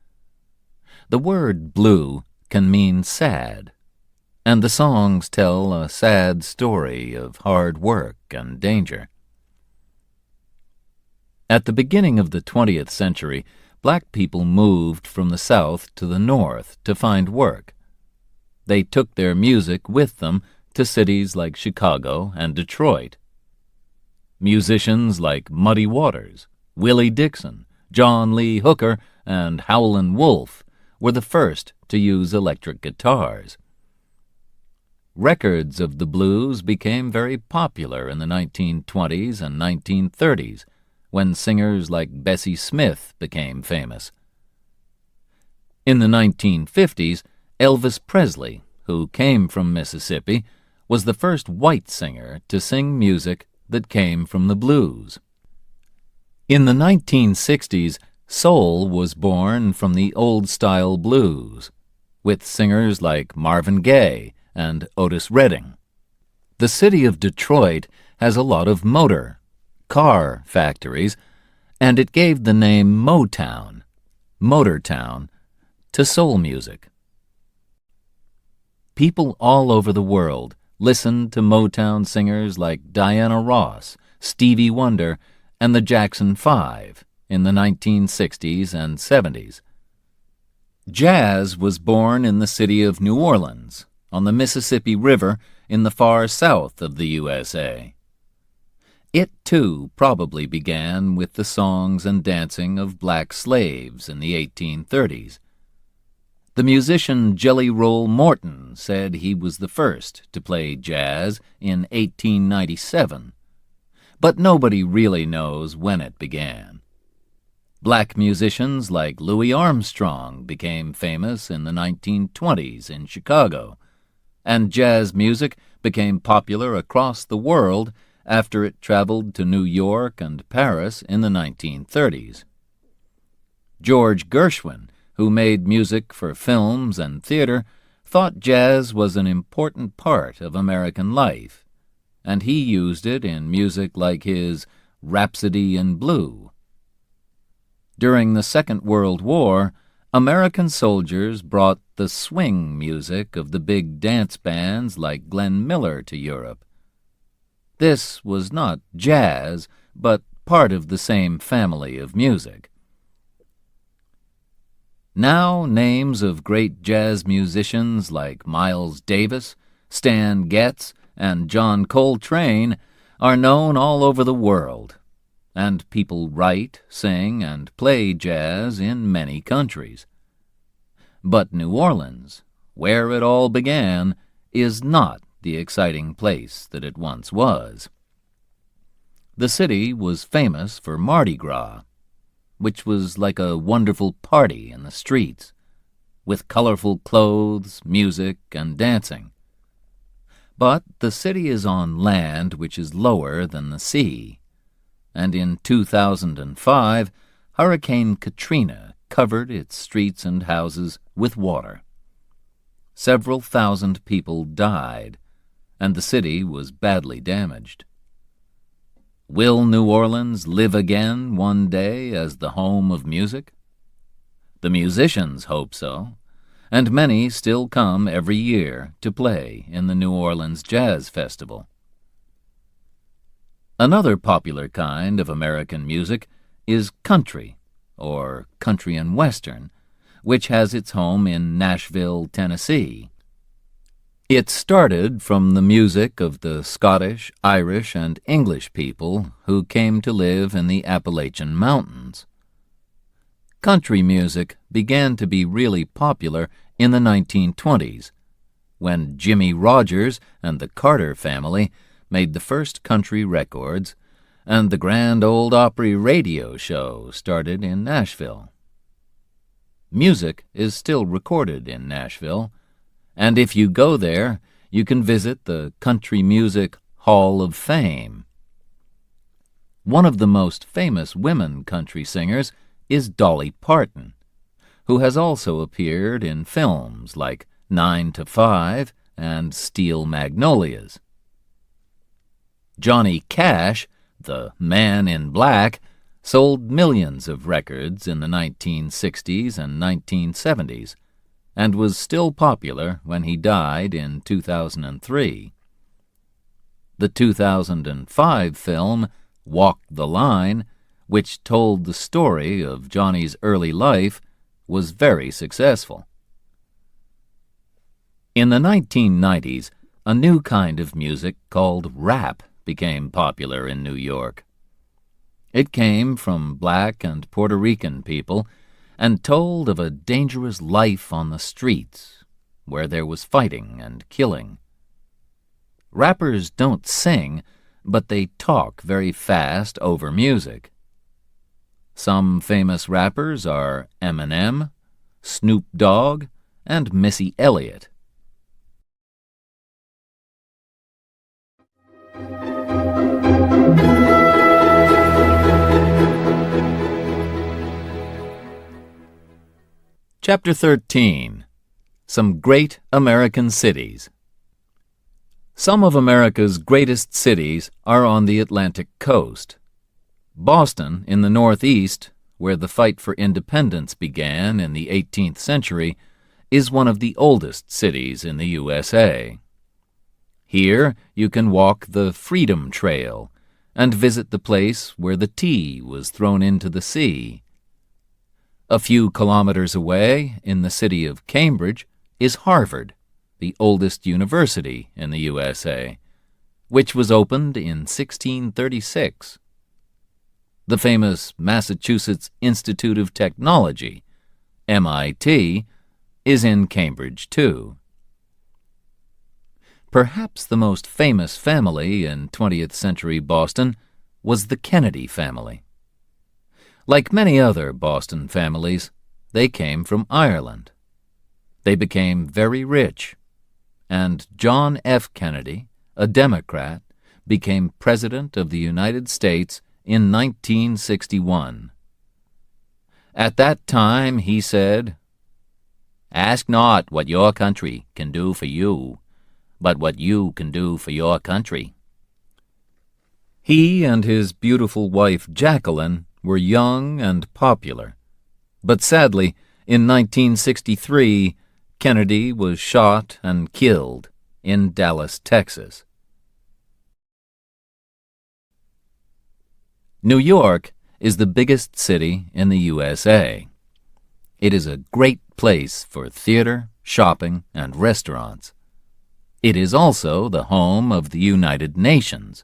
The word blue can mean sad, and the songs tell a sad story of hard work and danger. At the beginning of the 20th century, black people moved from the South to the North to find work. They took their music with them to cities like Chicago and Detroit. Musicians like Muddy Waters, Willie Dixon, John Lee Hooker, and Howlin' Wolf were the first to use electric guitars. Records of the blues became very popular in the 1920s and 1930s, when singers like Bessie Smith became famous. In the 1950s, Elvis Presley, who came from Mississippi, was the first white singer to sing music that came from the blues. In the 1960s, soul was born from the old-style blues, with singers like Marvin Gaye and Otis Redding. The city of Detroit has a lot of car factories, and it gave the name Motown, to soul music. People all over the world listened to Motown singers like Diana Ross, Stevie Wonder, and the Jackson 5 in the 1960s and 70s. Jazz was born in the city of New Orleans, on the Mississippi River in the far south of the USA. It, too, probably began with the songs and dancing of black slaves in the 1830s. The musician Jelly Roll Morton said he was the first to play jazz in 1897, but nobody really knows when it began. Black musicians like Louis Armstrong became famous in the 1920s in Chicago, and jazz music became popular across the world after it traveled to New York and Paris in the 1930s. George Gershwin, who made music for films and theater, thought jazz was an important part of American life, and he used it in music like his Rhapsody in Blue. During the Second World War, American soldiers brought the swing music of the big dance bands like Glenn Miller to Europe. This was not jazz, but part of the same family of music. Now names of great jazz musicians like Miles Davis, Stan Getz, and John Coltrane are known all over the world, and people write, sing, and play jazz in many countries. But New Orleans, where it all began, is not the exciting place that it once was. The city was famous for Mardi Gras, which was like a wonderful party in the streets, with colorful clothes, music, and dancing. But the city is on land which is lower than the sea, and in 2005, Hurricane Katrina covered its streets and houses with water. Several thousand people died, and the city was badly damaged. Will New Orleans live again one day as the home of music? The musicians hope so, and many still come every year to play in the New Orleans Jazz Festival. Another popular kind of American music is country, or country and western, which has its home in Nashville, Tennessee. It started from the music of the Scottish, Irish, and English people who came to live in the Appalachian Mountains. Country music began to be really popular in the 1920s, when Jimmie Rodgers and the Carter family made the first country records, and the Grand Ole Opry radio show started in Nashville. Music is still recorded in Nashville, and if you go there, you can visit the Country Music Hall of Fame. One of the most famous women country singers is Dolly Parton, who has also appeared in films like 9 to 5 and Steel Magnolias. Johnny Cash, the Man in Black, sold millions of records in the 1960s and 1970s, and was still popular when he died in 2003. The 2005 film Walk the Line, which told the story of Johnny's early life, was very successful. In the 1990s, a new kind of music called rap became popular in New York. It came from black and Puerto Rican people and told of a dangerous life on the streets, where there was fighting and killing. Rappers don't sing, but they talk very fast over music. Some famous rappers are Eminem, Snoop Dogg, and Missy Elliott. Chapter 13. Some Great American Cities. Some of America's greatest cities are on the Atlantic coast. Boston, in the Northeast, where the fight for independence began in the 18th century, is one of the oldest cities in the USA. Here you can walk the Freedom Trail and visit the place where the tea was thrown into the sea. A few kilometers away, in the city of Cambridge, is Harvard, the oldest university in the USA, which was opened in 1636. The famous Massachusetts Institute of Technology, MIT, is in Cambridge, too. Perhaps the most famous family in 20th century Boston was the Kennedy family. Like many other Boston families, they came from Ireland. They became very rich, and John F. Kennedy, a Democrat, became President of the United States in 1961. At that time he said, "Ask not what your country can do for you, but what you can do for your country." He and his beautiful wife Jacqueline were young and popular, but sadly, in 1963, Kennedy was shot and killed in Dallas, Texas. New York is the biggest city in the USA. It is a great place for theater, shopping, and restaurants. It is also the home of the United Nations,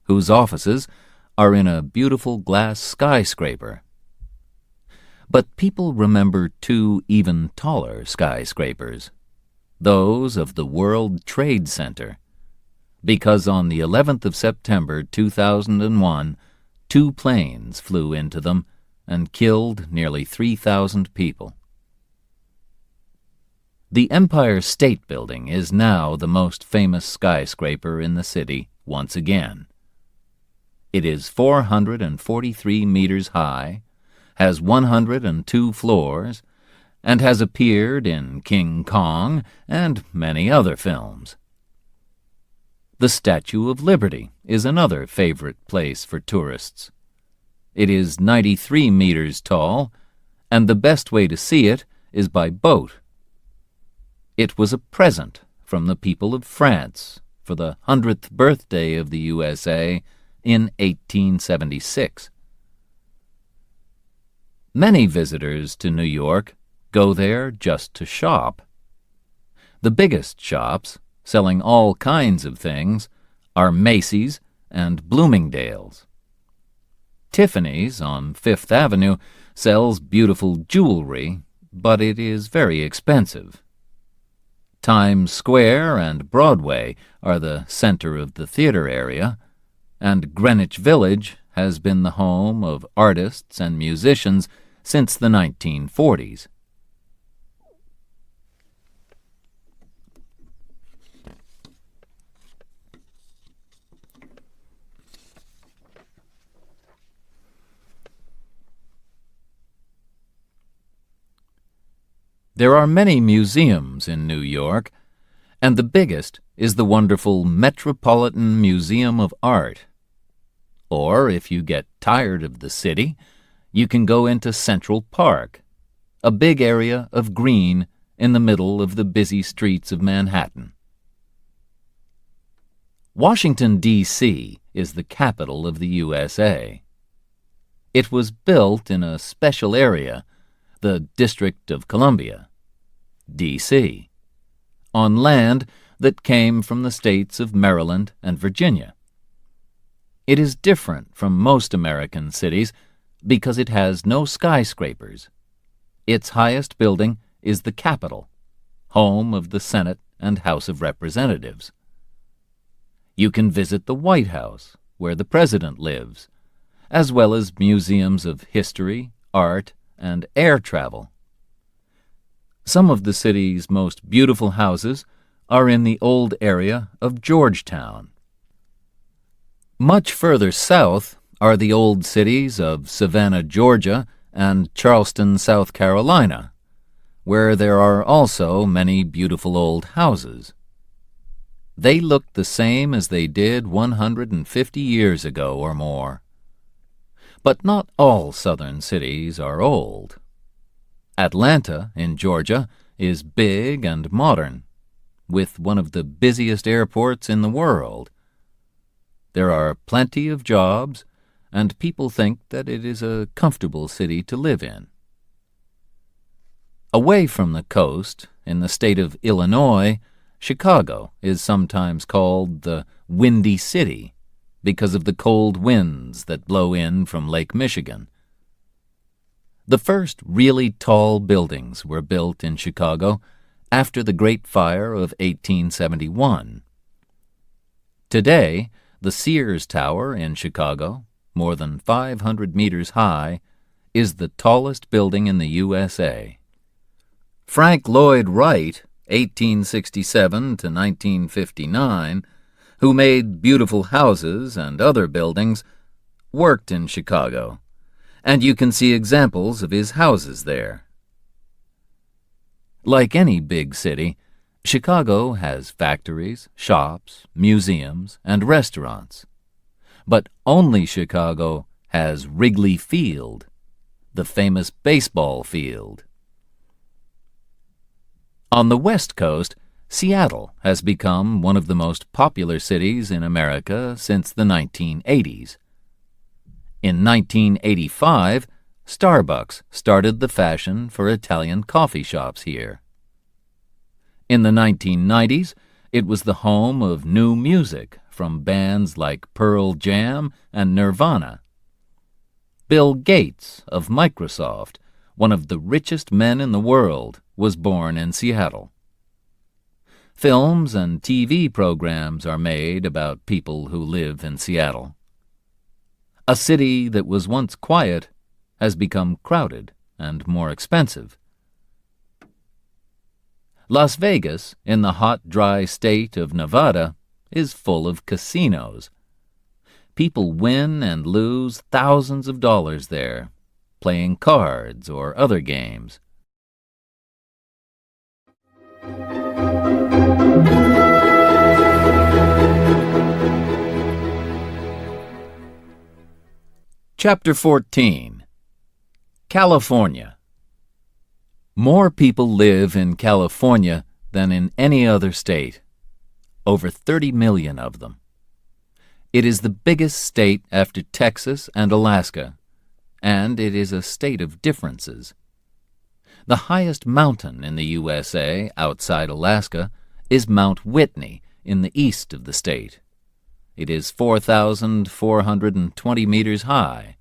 whose offices are in a beautiful glass skyscraper. But people remember two even taller skyscrapers, those of the World Trade Center, because on the 11th of September 2001, 2 planes flew into them and killed nearly 3,000 people. The Empire State Building is now the most famous skyscraper in the city once again. It is 443 meters high, has 102 floors, and has appeared in King Kong and many other films. The Statue of Liberty is another favorite place for tourists. It is 93 meters tall, and the best way to see it is by boat. It was a present from the people of France for the 100th birthday of the USA in 1876. Many visitors to New York go there just to shop. The biggest shops, selling all kinds of things, are Macy's and Bloomingdale's. Tiffany's on Fifth Avenue sells beautiful jewelry, but it is very expensive. Times Square and Broadway are the center of the theater area, and Greenwich Village has been the home of artists and musicians since the 1940s. There are many museums in New York, and the biggest is the wonderful Metropolitan Museum of Art. Or, if you get tired of the city, you can go into Central Park, a big area of green in the middle of the busy streets of Manhattan. Washington, D.C. is the capital of the USA. It was built in a special area, the District of Columbia, D.C., on land that came from the states of Maryland and Virginia. It is different from most American cities because it has no skyscrapers. Its highest building is the Capitol, home of the Senate and House of Representatives. You can visit the White House, where the President lives, as well as museums of history, art, and air travel. Some of the city's most beautiful houses are in the old area of Georgetown. Much further south are the old cities of Savannah, Georgia, and Charleston, South Carolina, where there are also many beautiful old houses. They look the same as they did 150 years ago or more. But not all southern cities are old. Atlanta, in Georgia, is big and modern, with one of the busiest airports in the world. There are plenty of jobs, and people think that it is a comfortable city to live in. Away from the coast, in the state of Illinois, Chicago is sometimes called the Windy City because of the cold winds that blow in from Lake Michigan. The first really tall buildings were built in Chicago after the Great Fire of 1871. Today, the Sears Tower in Chicago, more than 500 meters high, is the tallest building in the USA. Frank Lloyd Wright, 1867 to 1959, who made beautiful houses and other buildings, worked in Chicago, and you can see examples of his houses there. Like any big city, Chicago has factories, shops, museums, and restaurants. But only Chicago has Wrigley Field, the famous baseball field. On the West Coast, Seattle has become one of the most popular cities in America since the 1980s. In 1985, Starbucks started the fashion for Italian coffee shops here. In the 1990s, it was the home of new music from bands like Pearl Jam and Nirvana. Bill Gates of Microsoft, one of the richest men in the world, was born in Seattle. Films and TV programs are made about people who live in Seattle. A city that was once quiet has become crowded and more expensive. Las Vegas, in the hot, dry state of Nevada, is full of casinos. People win and lose thousands of dollars there, playing cards or other games. Chapter 14. California. More people live in California than in any other state. Over 30 million of them. It is the biggest state after Texas and Alaska, and it is a state of differences. The highest mountain in the USA outside Alaska is Mount Whitney in the east of the state. It is 4,420 meters high.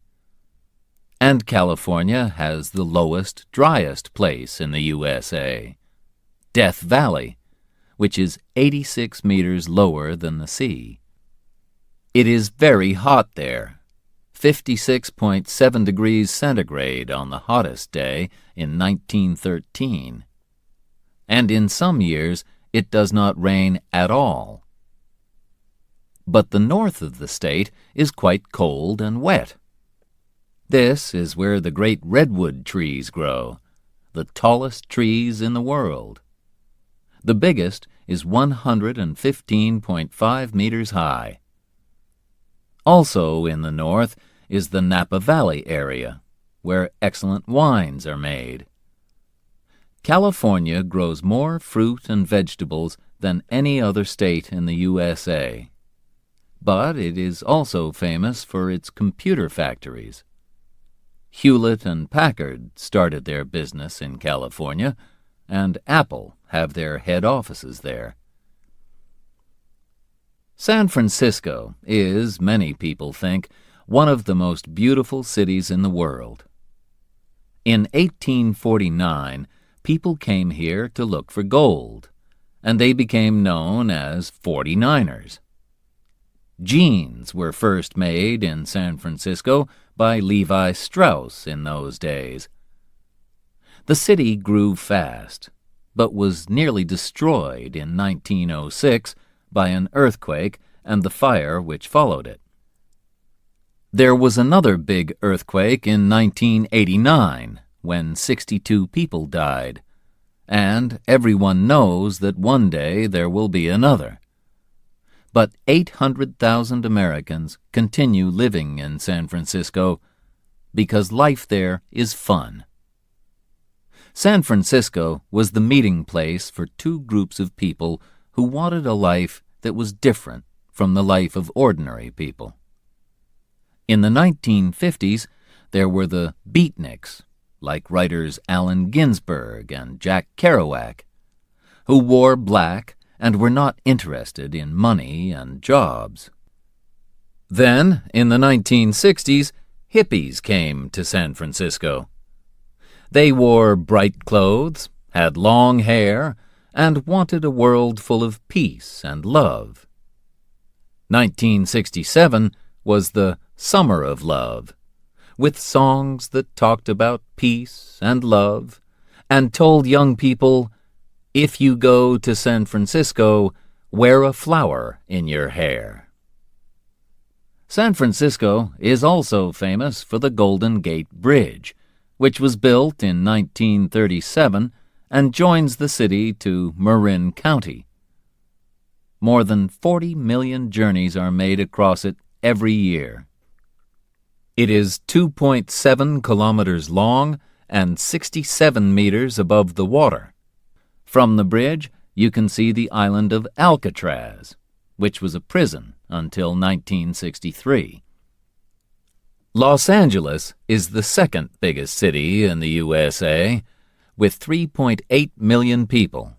And California has the lowest, driest place in the USA, Death Valley, which is 86 meters lower than the sea. It is very hot there, 56.7 degrees centigrade on the hottest day in 1913. And in some years it does not rain at all. But the north of the state is quite cold and wet. This is where the great redwood trees grow, the tallest trees in the world. The biggest is 115.5 meters high. Also in the north is the Napa Valley area, where excellent wines are made. California grows more fruit and vegetables than any other state in the USA. But it is also famous for its computer factories. Hewlett and Packard started their business in California, and Apple have their head offices there. San Francisco is, many people think, one of the most beautiful cities in the world. In 1849, people came here to look for gold, and they became known as 49ers. Jeans were first made in San Francisco by Levi Strauss in those days. The city grew fast, but was nearly destroyed in 1906 by an earthquake and the fire which followed it. There was another big earthquake in 1989 when 62 people died, and everyone knows that one day there will be another. But 800,000 Americans continue living in San Francisco because life there is fun. San Francisco was the meeting place for two groups of people who wanted a life that was different from the life of ordinary people. In the 1950s, there were the beatniks, like writers Allen Ginsberg and Jack Kerouac, who wore black and were not interested in money and jobs. Then, in the 1960s, hippies came to San Francisco. They wore bright clothes, had long hair, and wanted a world full of peace and love. 1967 was the Summer of Love, with songs that talked about peace and love and told young people, if you go to San Francisco, wear a flower in your hair. San Francisco is also famous for the Golden Gate Bridge, which was built in 1937 and joins the city to Marin County. More than 40 million journeys are made across it every year. It is 2.7 kilometers long and 67 meters above the water. From the bridge, you can see the island of Alcatraz, which was a prison until 1963. Los Angeles is the second biggest city in the USA, with 3.8 million people.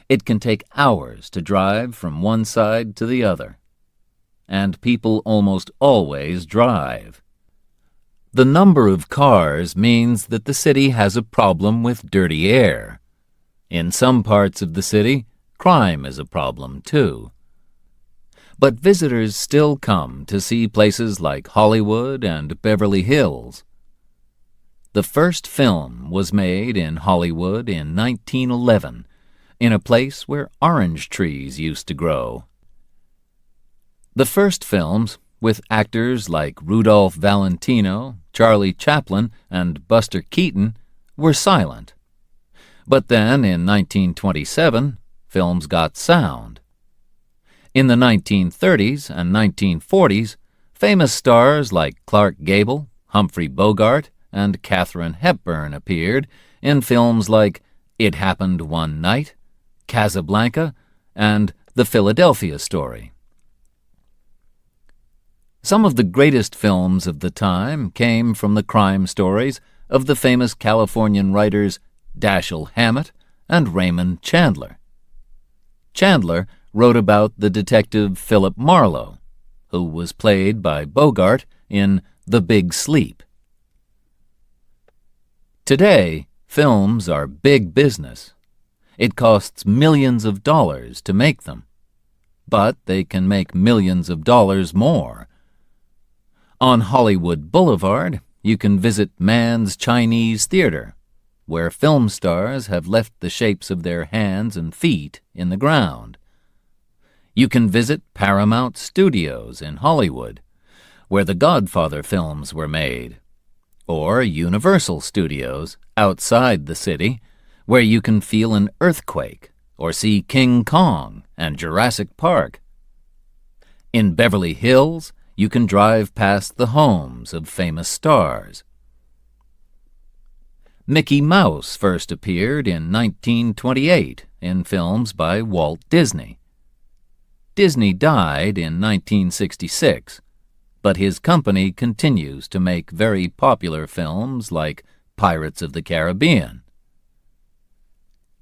It can take hours to drive from one side to the other, and people almost always drive. The number of cars means that the city has a problem with dirty air. In some parts of the city, crime is a problem too. But visitors still come to see places like Hollywood and Beverly Hills. The first film was made in Hollywood in 1911, in a place where orange trees used to grow. The first films, with actors like Rudolph Valentino, Charlie Chaplin, and Buster Keaton, were silent. But then, in 1927, films got sound. In the 1930s and 1940s, famous stars like Clark Gable, Humphrey Bogart, and Katharine Hepburn appeared in films like It Happened One Night, Casablanca, and The Philadelphia Story. Some of the greatest films of the time came from the crime stories of the famous Californian writers Dashiell Hammett and Raymond Chandler. Chandler wrote about the detective Philip Marlowe, who was played by Bogart in The Big Sleep. Today, films are big business. It costs millions of dollars to make them, but they can make millions of dollars more. On Hollywood Boulevard, you can visit Mann's Chinese Theater, where film stars have left the shapes of their hands and feet in the ground. You can visit Paramount Studios in Hollywood, where the Godfather films were made, or Universal Studios outside the city, where you can feel an earthquake or see King Kong and Jurassic Park. In Beverly Hills, you can drive past the homes of famous stars. Mickey Mouse first appeared in 1928 in films by Walt Disney. Disney died in 1966, but his company continues to make very popular films like Pirates of the Caribbean.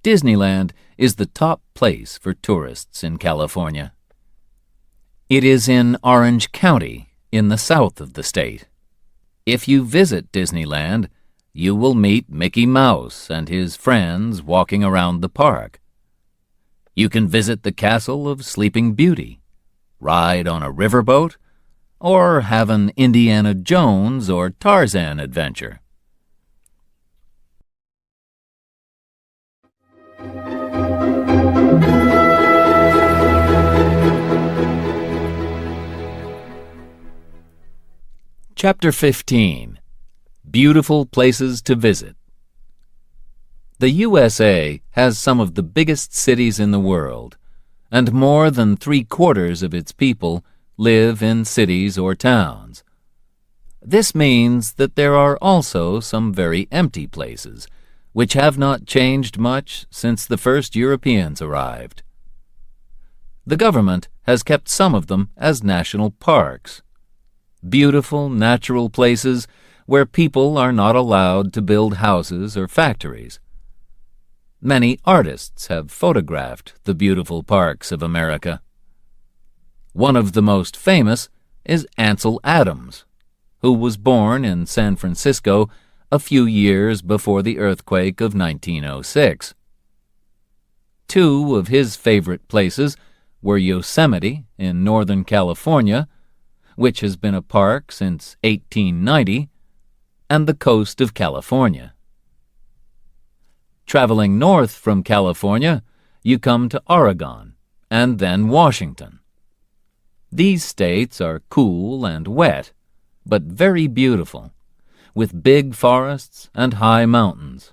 Disneyland is the top place for tourists in California. It is in Orange County, in the south of the state. If you visit Disneyland, you will meet Mickey Mouse and his friends walking around the park. You can visit the Castle of Sleeping Beauty, ride on a riverboat, or have an Indiana Jones or Tarzan adventure. Chapter 15. Beautiful Places to Visit. The USA has some of the biggest cities in the world, and more than 3/4 of its people live in cities or towns. This means that there are also some very empty places, which have not changed much since the first Europeans arrived. The government has kept some of them as national parks. Beautiful natural places where people are not allowed to build houses or factories. Many artists have photographed the beautiful parks of America. One of the most famous is Ansel Adams, who was born in San Francisco a few years before the earthquake of 1906. Two of his favorite places were Yosemite in Northern California, which has been a park since 1890, and the coast of California. Traveling north from California, you come to Oregon and then Washington. These states are cool and wet, but very beautiful, with big forests and high mountains.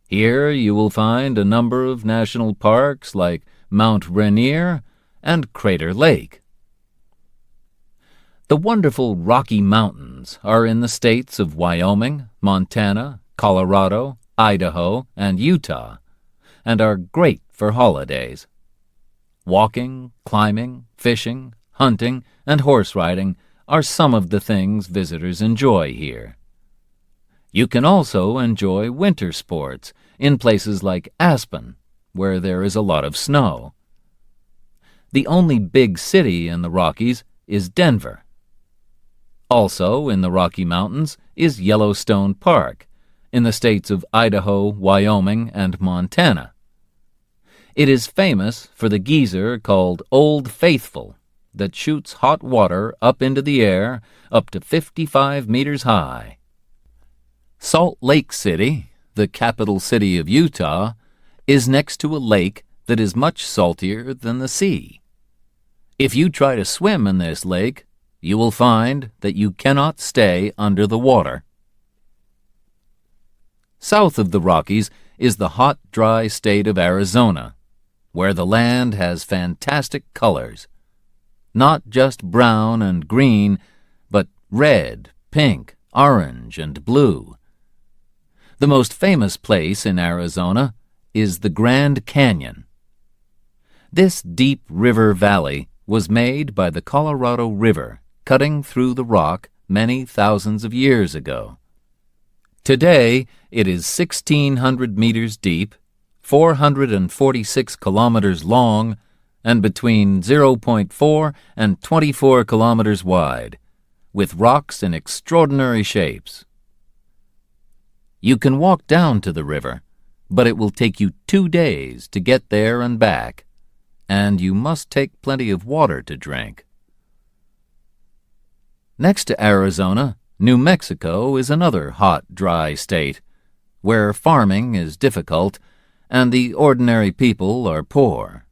Here you will find a number of national parks like Mount Rainier and Crater Lake. The wonderful Rocky Mountains are in the states of Wyoming, Montana, Colorado, Idaho, and Utah, and are great for holidays. Walking, climbing, fishing, hunting, and horse riding are some of the things visitors enjoy here. You can also enjoy winter sports in places like Aspen, where there is a lot of snow. The only big city in the Rockies is Denver. Also in the Rocky Mountains is Yellowstone Park, in the states of Idaho, Wyoming, and Montana. It is famous for the geyser called Old Faithful that shoots hot water up into the air up to 55 meters high. Salt Lake City, the capital city of Utah, is next to a lake that is much saltier than the sea. If you try to swim in this lake, you will find that you cannot stay under the water. South of the Rockies is the hot, dry state of Arizona, where the land has fantastic colors. Not just brown and green, but red, pink, orange, and blue. The most famous place in Arizona is the Grand Canyon. This deep river valley was made by the Colorado River cutting through the rock many thousands of years ago. Today, it is 1,600 meters deep, 446 kilometers long, and between 0.4 and 24 kilometers wide, with rocks in extraordinary shapes. You can walk down to the river, but it will take you 2 days to get there and back, and you must take plenty of water to drink. Next to Arizona, New Mexico is another hot, dry state, where farming is difficult and the ordinary people are poor.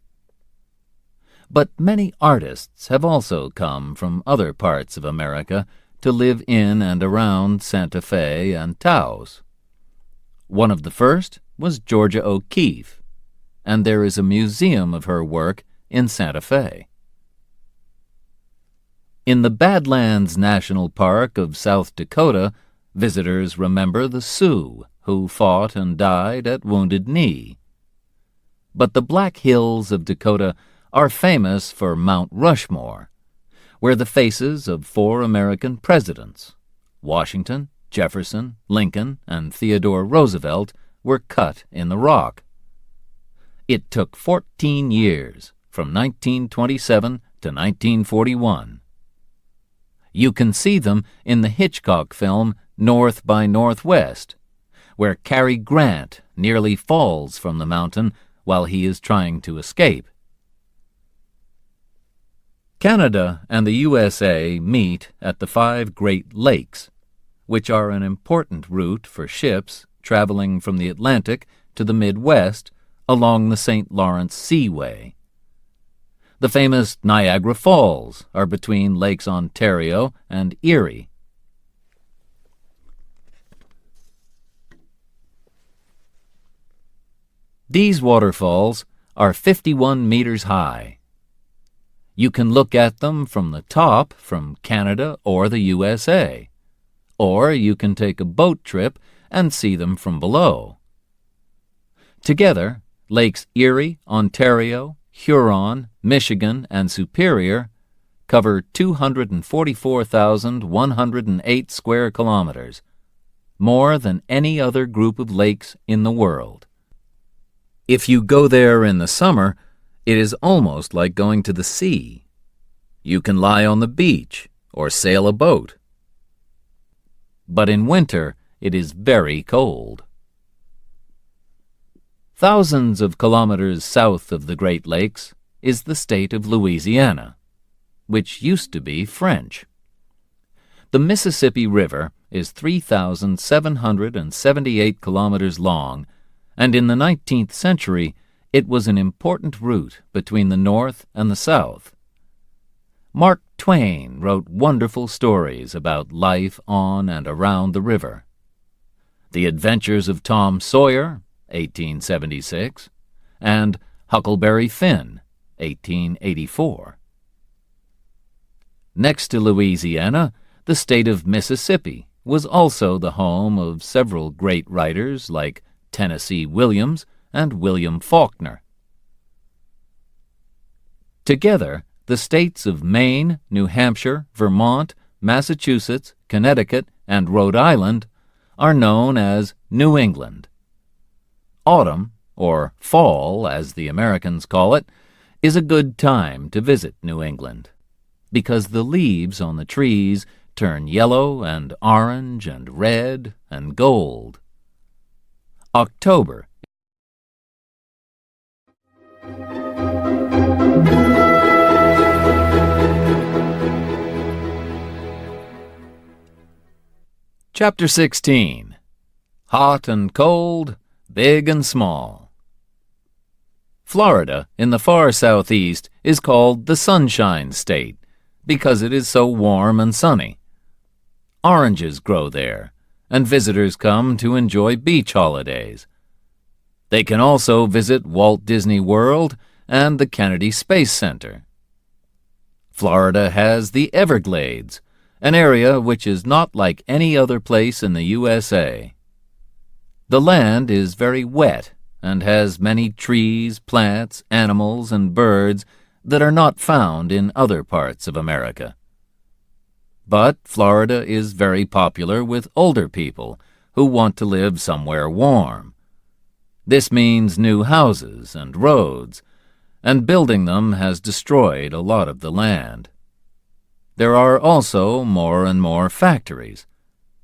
But many artists have also come from other parts of America to live in and around Santa Fe and Taos. One of the first was Georgia O'Keeffe, and there is a museum of her work in Santa Fe. In the Badlands National Park of South Dakota, visitors remember the Sioux who fought and died at Wounded Knee. But the Black Hills of Dakota are famous for Mount Rushmore, where the faces of 4 American presidents, Washington, Jefferson, Lincoln, and Theodore Roosevelt, were cut in the rock. It took 14 years, from 1927 to 1941. You can see them in the Hitchcock film North by Northwest, where Cary Grant nearly falls from the mountain while he is trying to escape. Canada and the USA meet at the 5 Great Lakes, which are an important route for ships traveling from the Atlantic to the Midwest along the St. Lawrence Seaway. The famous Niagara Falls are between Lakes Ontario and Erie. These waterfalls are 51 meters high. You can look at them from the top from Canada or the USA, or you can take a boat trip and see them from below. Together, Lakes Erie, Ontario, Huron, Michigan, and Superior cover 244,108 square kilometers, more than any other group of lakes in the world. If you go there in the summer, it is almost like going to the sea. You can lie on the beach or sail a boat. But in winter, it is very cold. Thousands of kilometers south of the Great Lakes is the state of Louisiana, which used to be French. The Mississippi River is 3,778 kilometers long, and in the 19th century it was an important route between the North and the South. Mark Twain wrote wonderful stories about life on and around the river. The Adventures of Tom Sawyer, 1876, and Huckleberry Finn, 1884. Next to Louisiana, the state of Mississippi was also the home of several great writers like Tennessee Williams and William Faulkner. Together, the states of Maine, New Hampshire, Vermont, Massachusetts, Connecticut, and Rhode Island are known as New England. Autumn, or fall as the Americans call it, is a good time to visit New England, because the leaves on the trees turn yellow and orange and red and gold. October. Chapter 16. Hot and cold, big and small. Florida, in the far southeast, is called the Sunshine State because it is so warm and sunny. Oranges grow there, and visitors come to enjoy beach holidays. They can also visit Walt Disney World and the Kennedy Space Center. Florida has the Everglades, an area which is not like any other place in the USA. The land is very wet and has many trees, plants, animals, and birds that are not found in other parts of America. But Florida is very popular with older people who want to live somewhere warm. This means new houses and roads, and building them has destroyed a lot of the land. There are also more and more factories,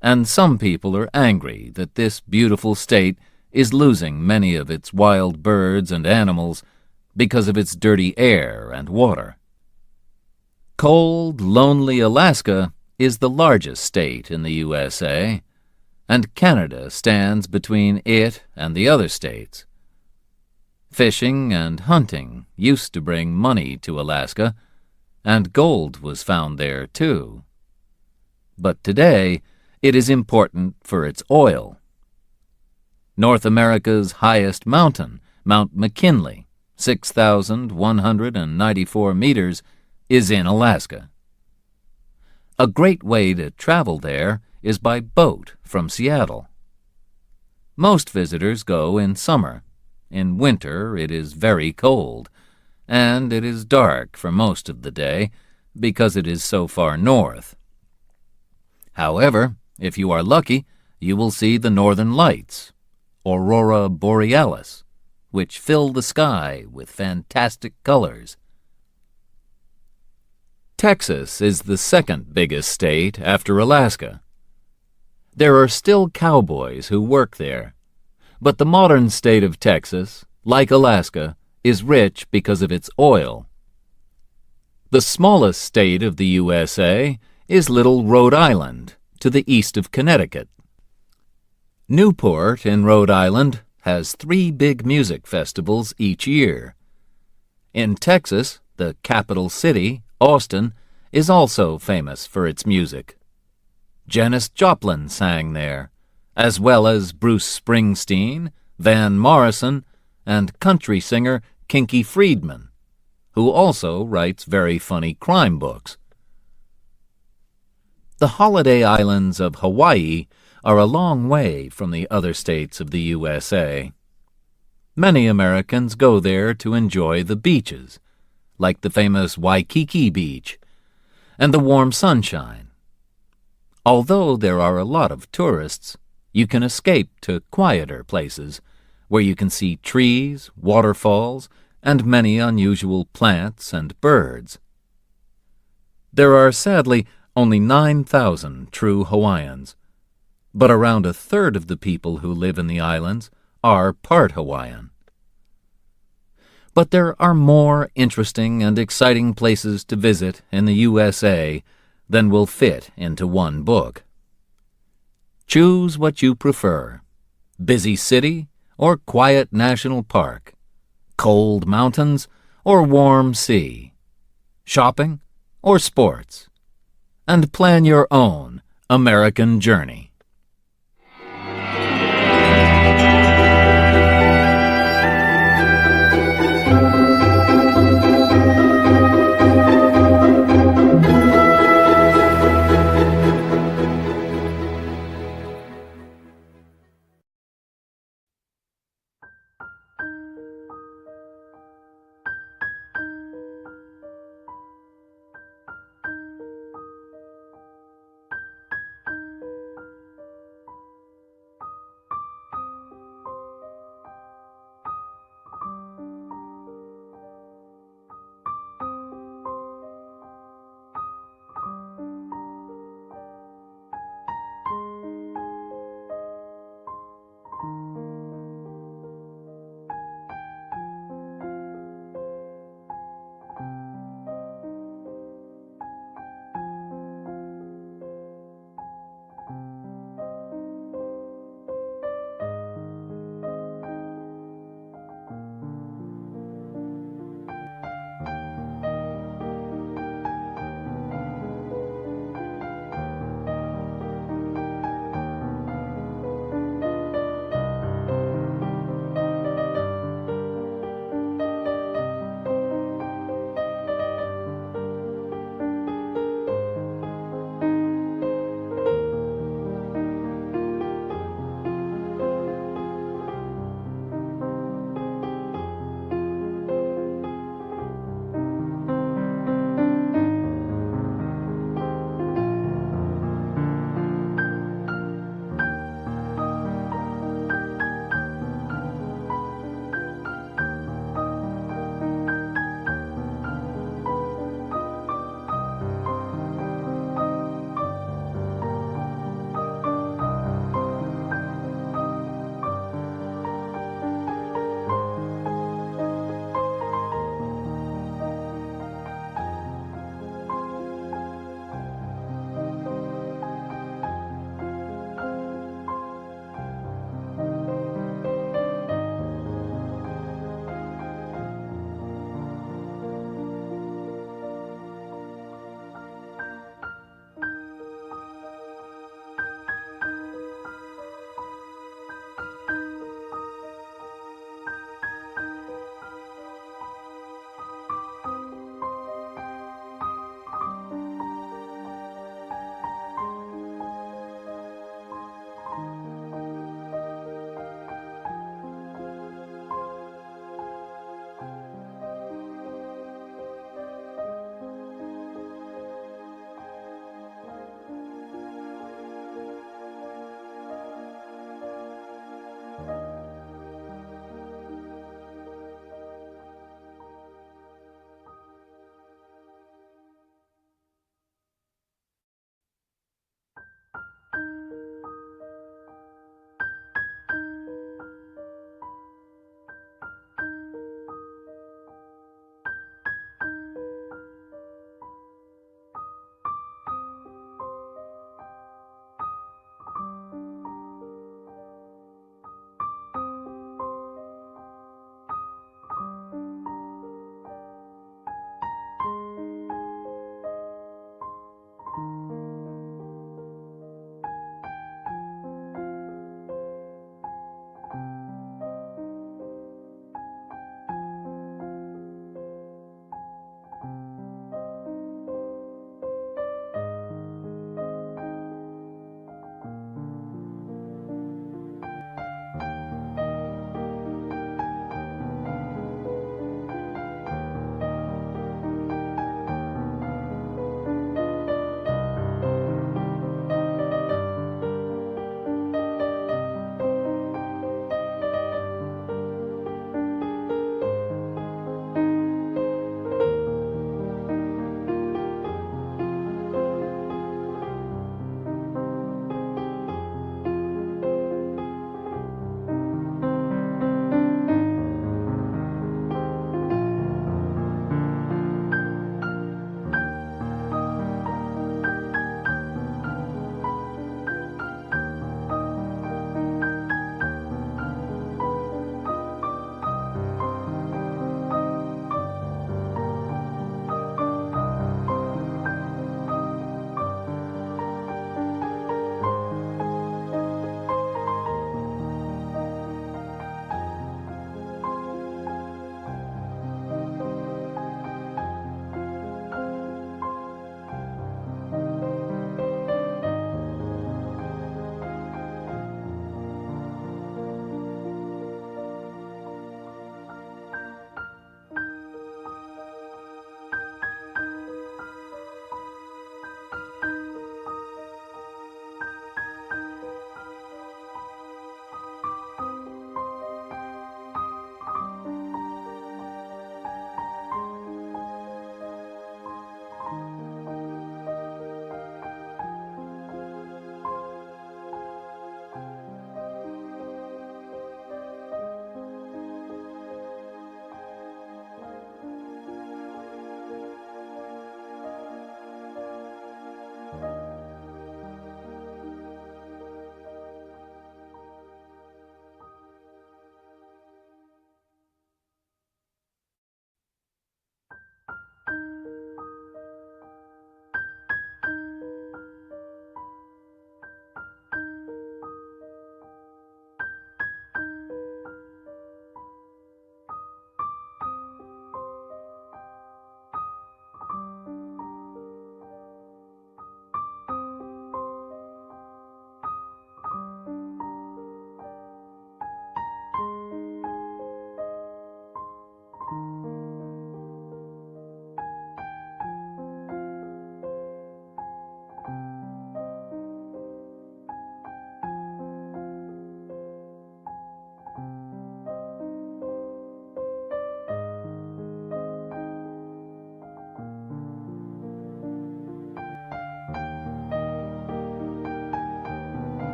and some people are angry that this beautiful state is losing many of its wild birds and animals because of its dirty air and water. Cold, lonely Alaska is the largest state in the USA, and Canada stands between it and the other states. Fishing and hunting used to bring money to Alaska, and gold was found there too. But today, it is important for its oil. North America's highest mountain, Mount McKinley, 6,194 meters, is in Alaska. A great way to travel there is by boat from Seattle. Most visitors go in summer. In winter, it is very cold, and it is dark for most of the day because it is so far north. However, if you are lucky, you will see the northern lights, Aurora Borealis, which fill the sky with fantastic colors. Texas is the second biggest state after Alaska. There are still cowboys who work there, but the modern state of Texas, like Alaska, is rich because of its oil. The smallest state of the USA is little Rhode Island, to the east of Connecticut. Newport in Rhode Island has 3 big music festivals each year. In Texas, the capital city, Austin, is also famous for its music. Janis Joplin sang there, as well as Bruce Springsteen, Van Morrison, and country singer Kinky Friedman, who also writes very funny crime books. The holiday islands of Hawaii are a long way from the other states of the USA. Many Americans go there to enjoy the beaches, like the famous Waikiki Beach, and the warm sunshine. Although there are a lot of tourists, you can escape to quieter places where you can see trees, waterfalls, and many unusual plants and birds. There are sadly only 9,000 true Hawaiians, but around a third of the people who live in the islands are part Hawaiian. But there are more interesting and exciting places to visit in the USA than will fit into one book. Choose what you prefer: busy city or quiet national park, cold mountains or warm sea, shopping or sports, and plan your own American journey.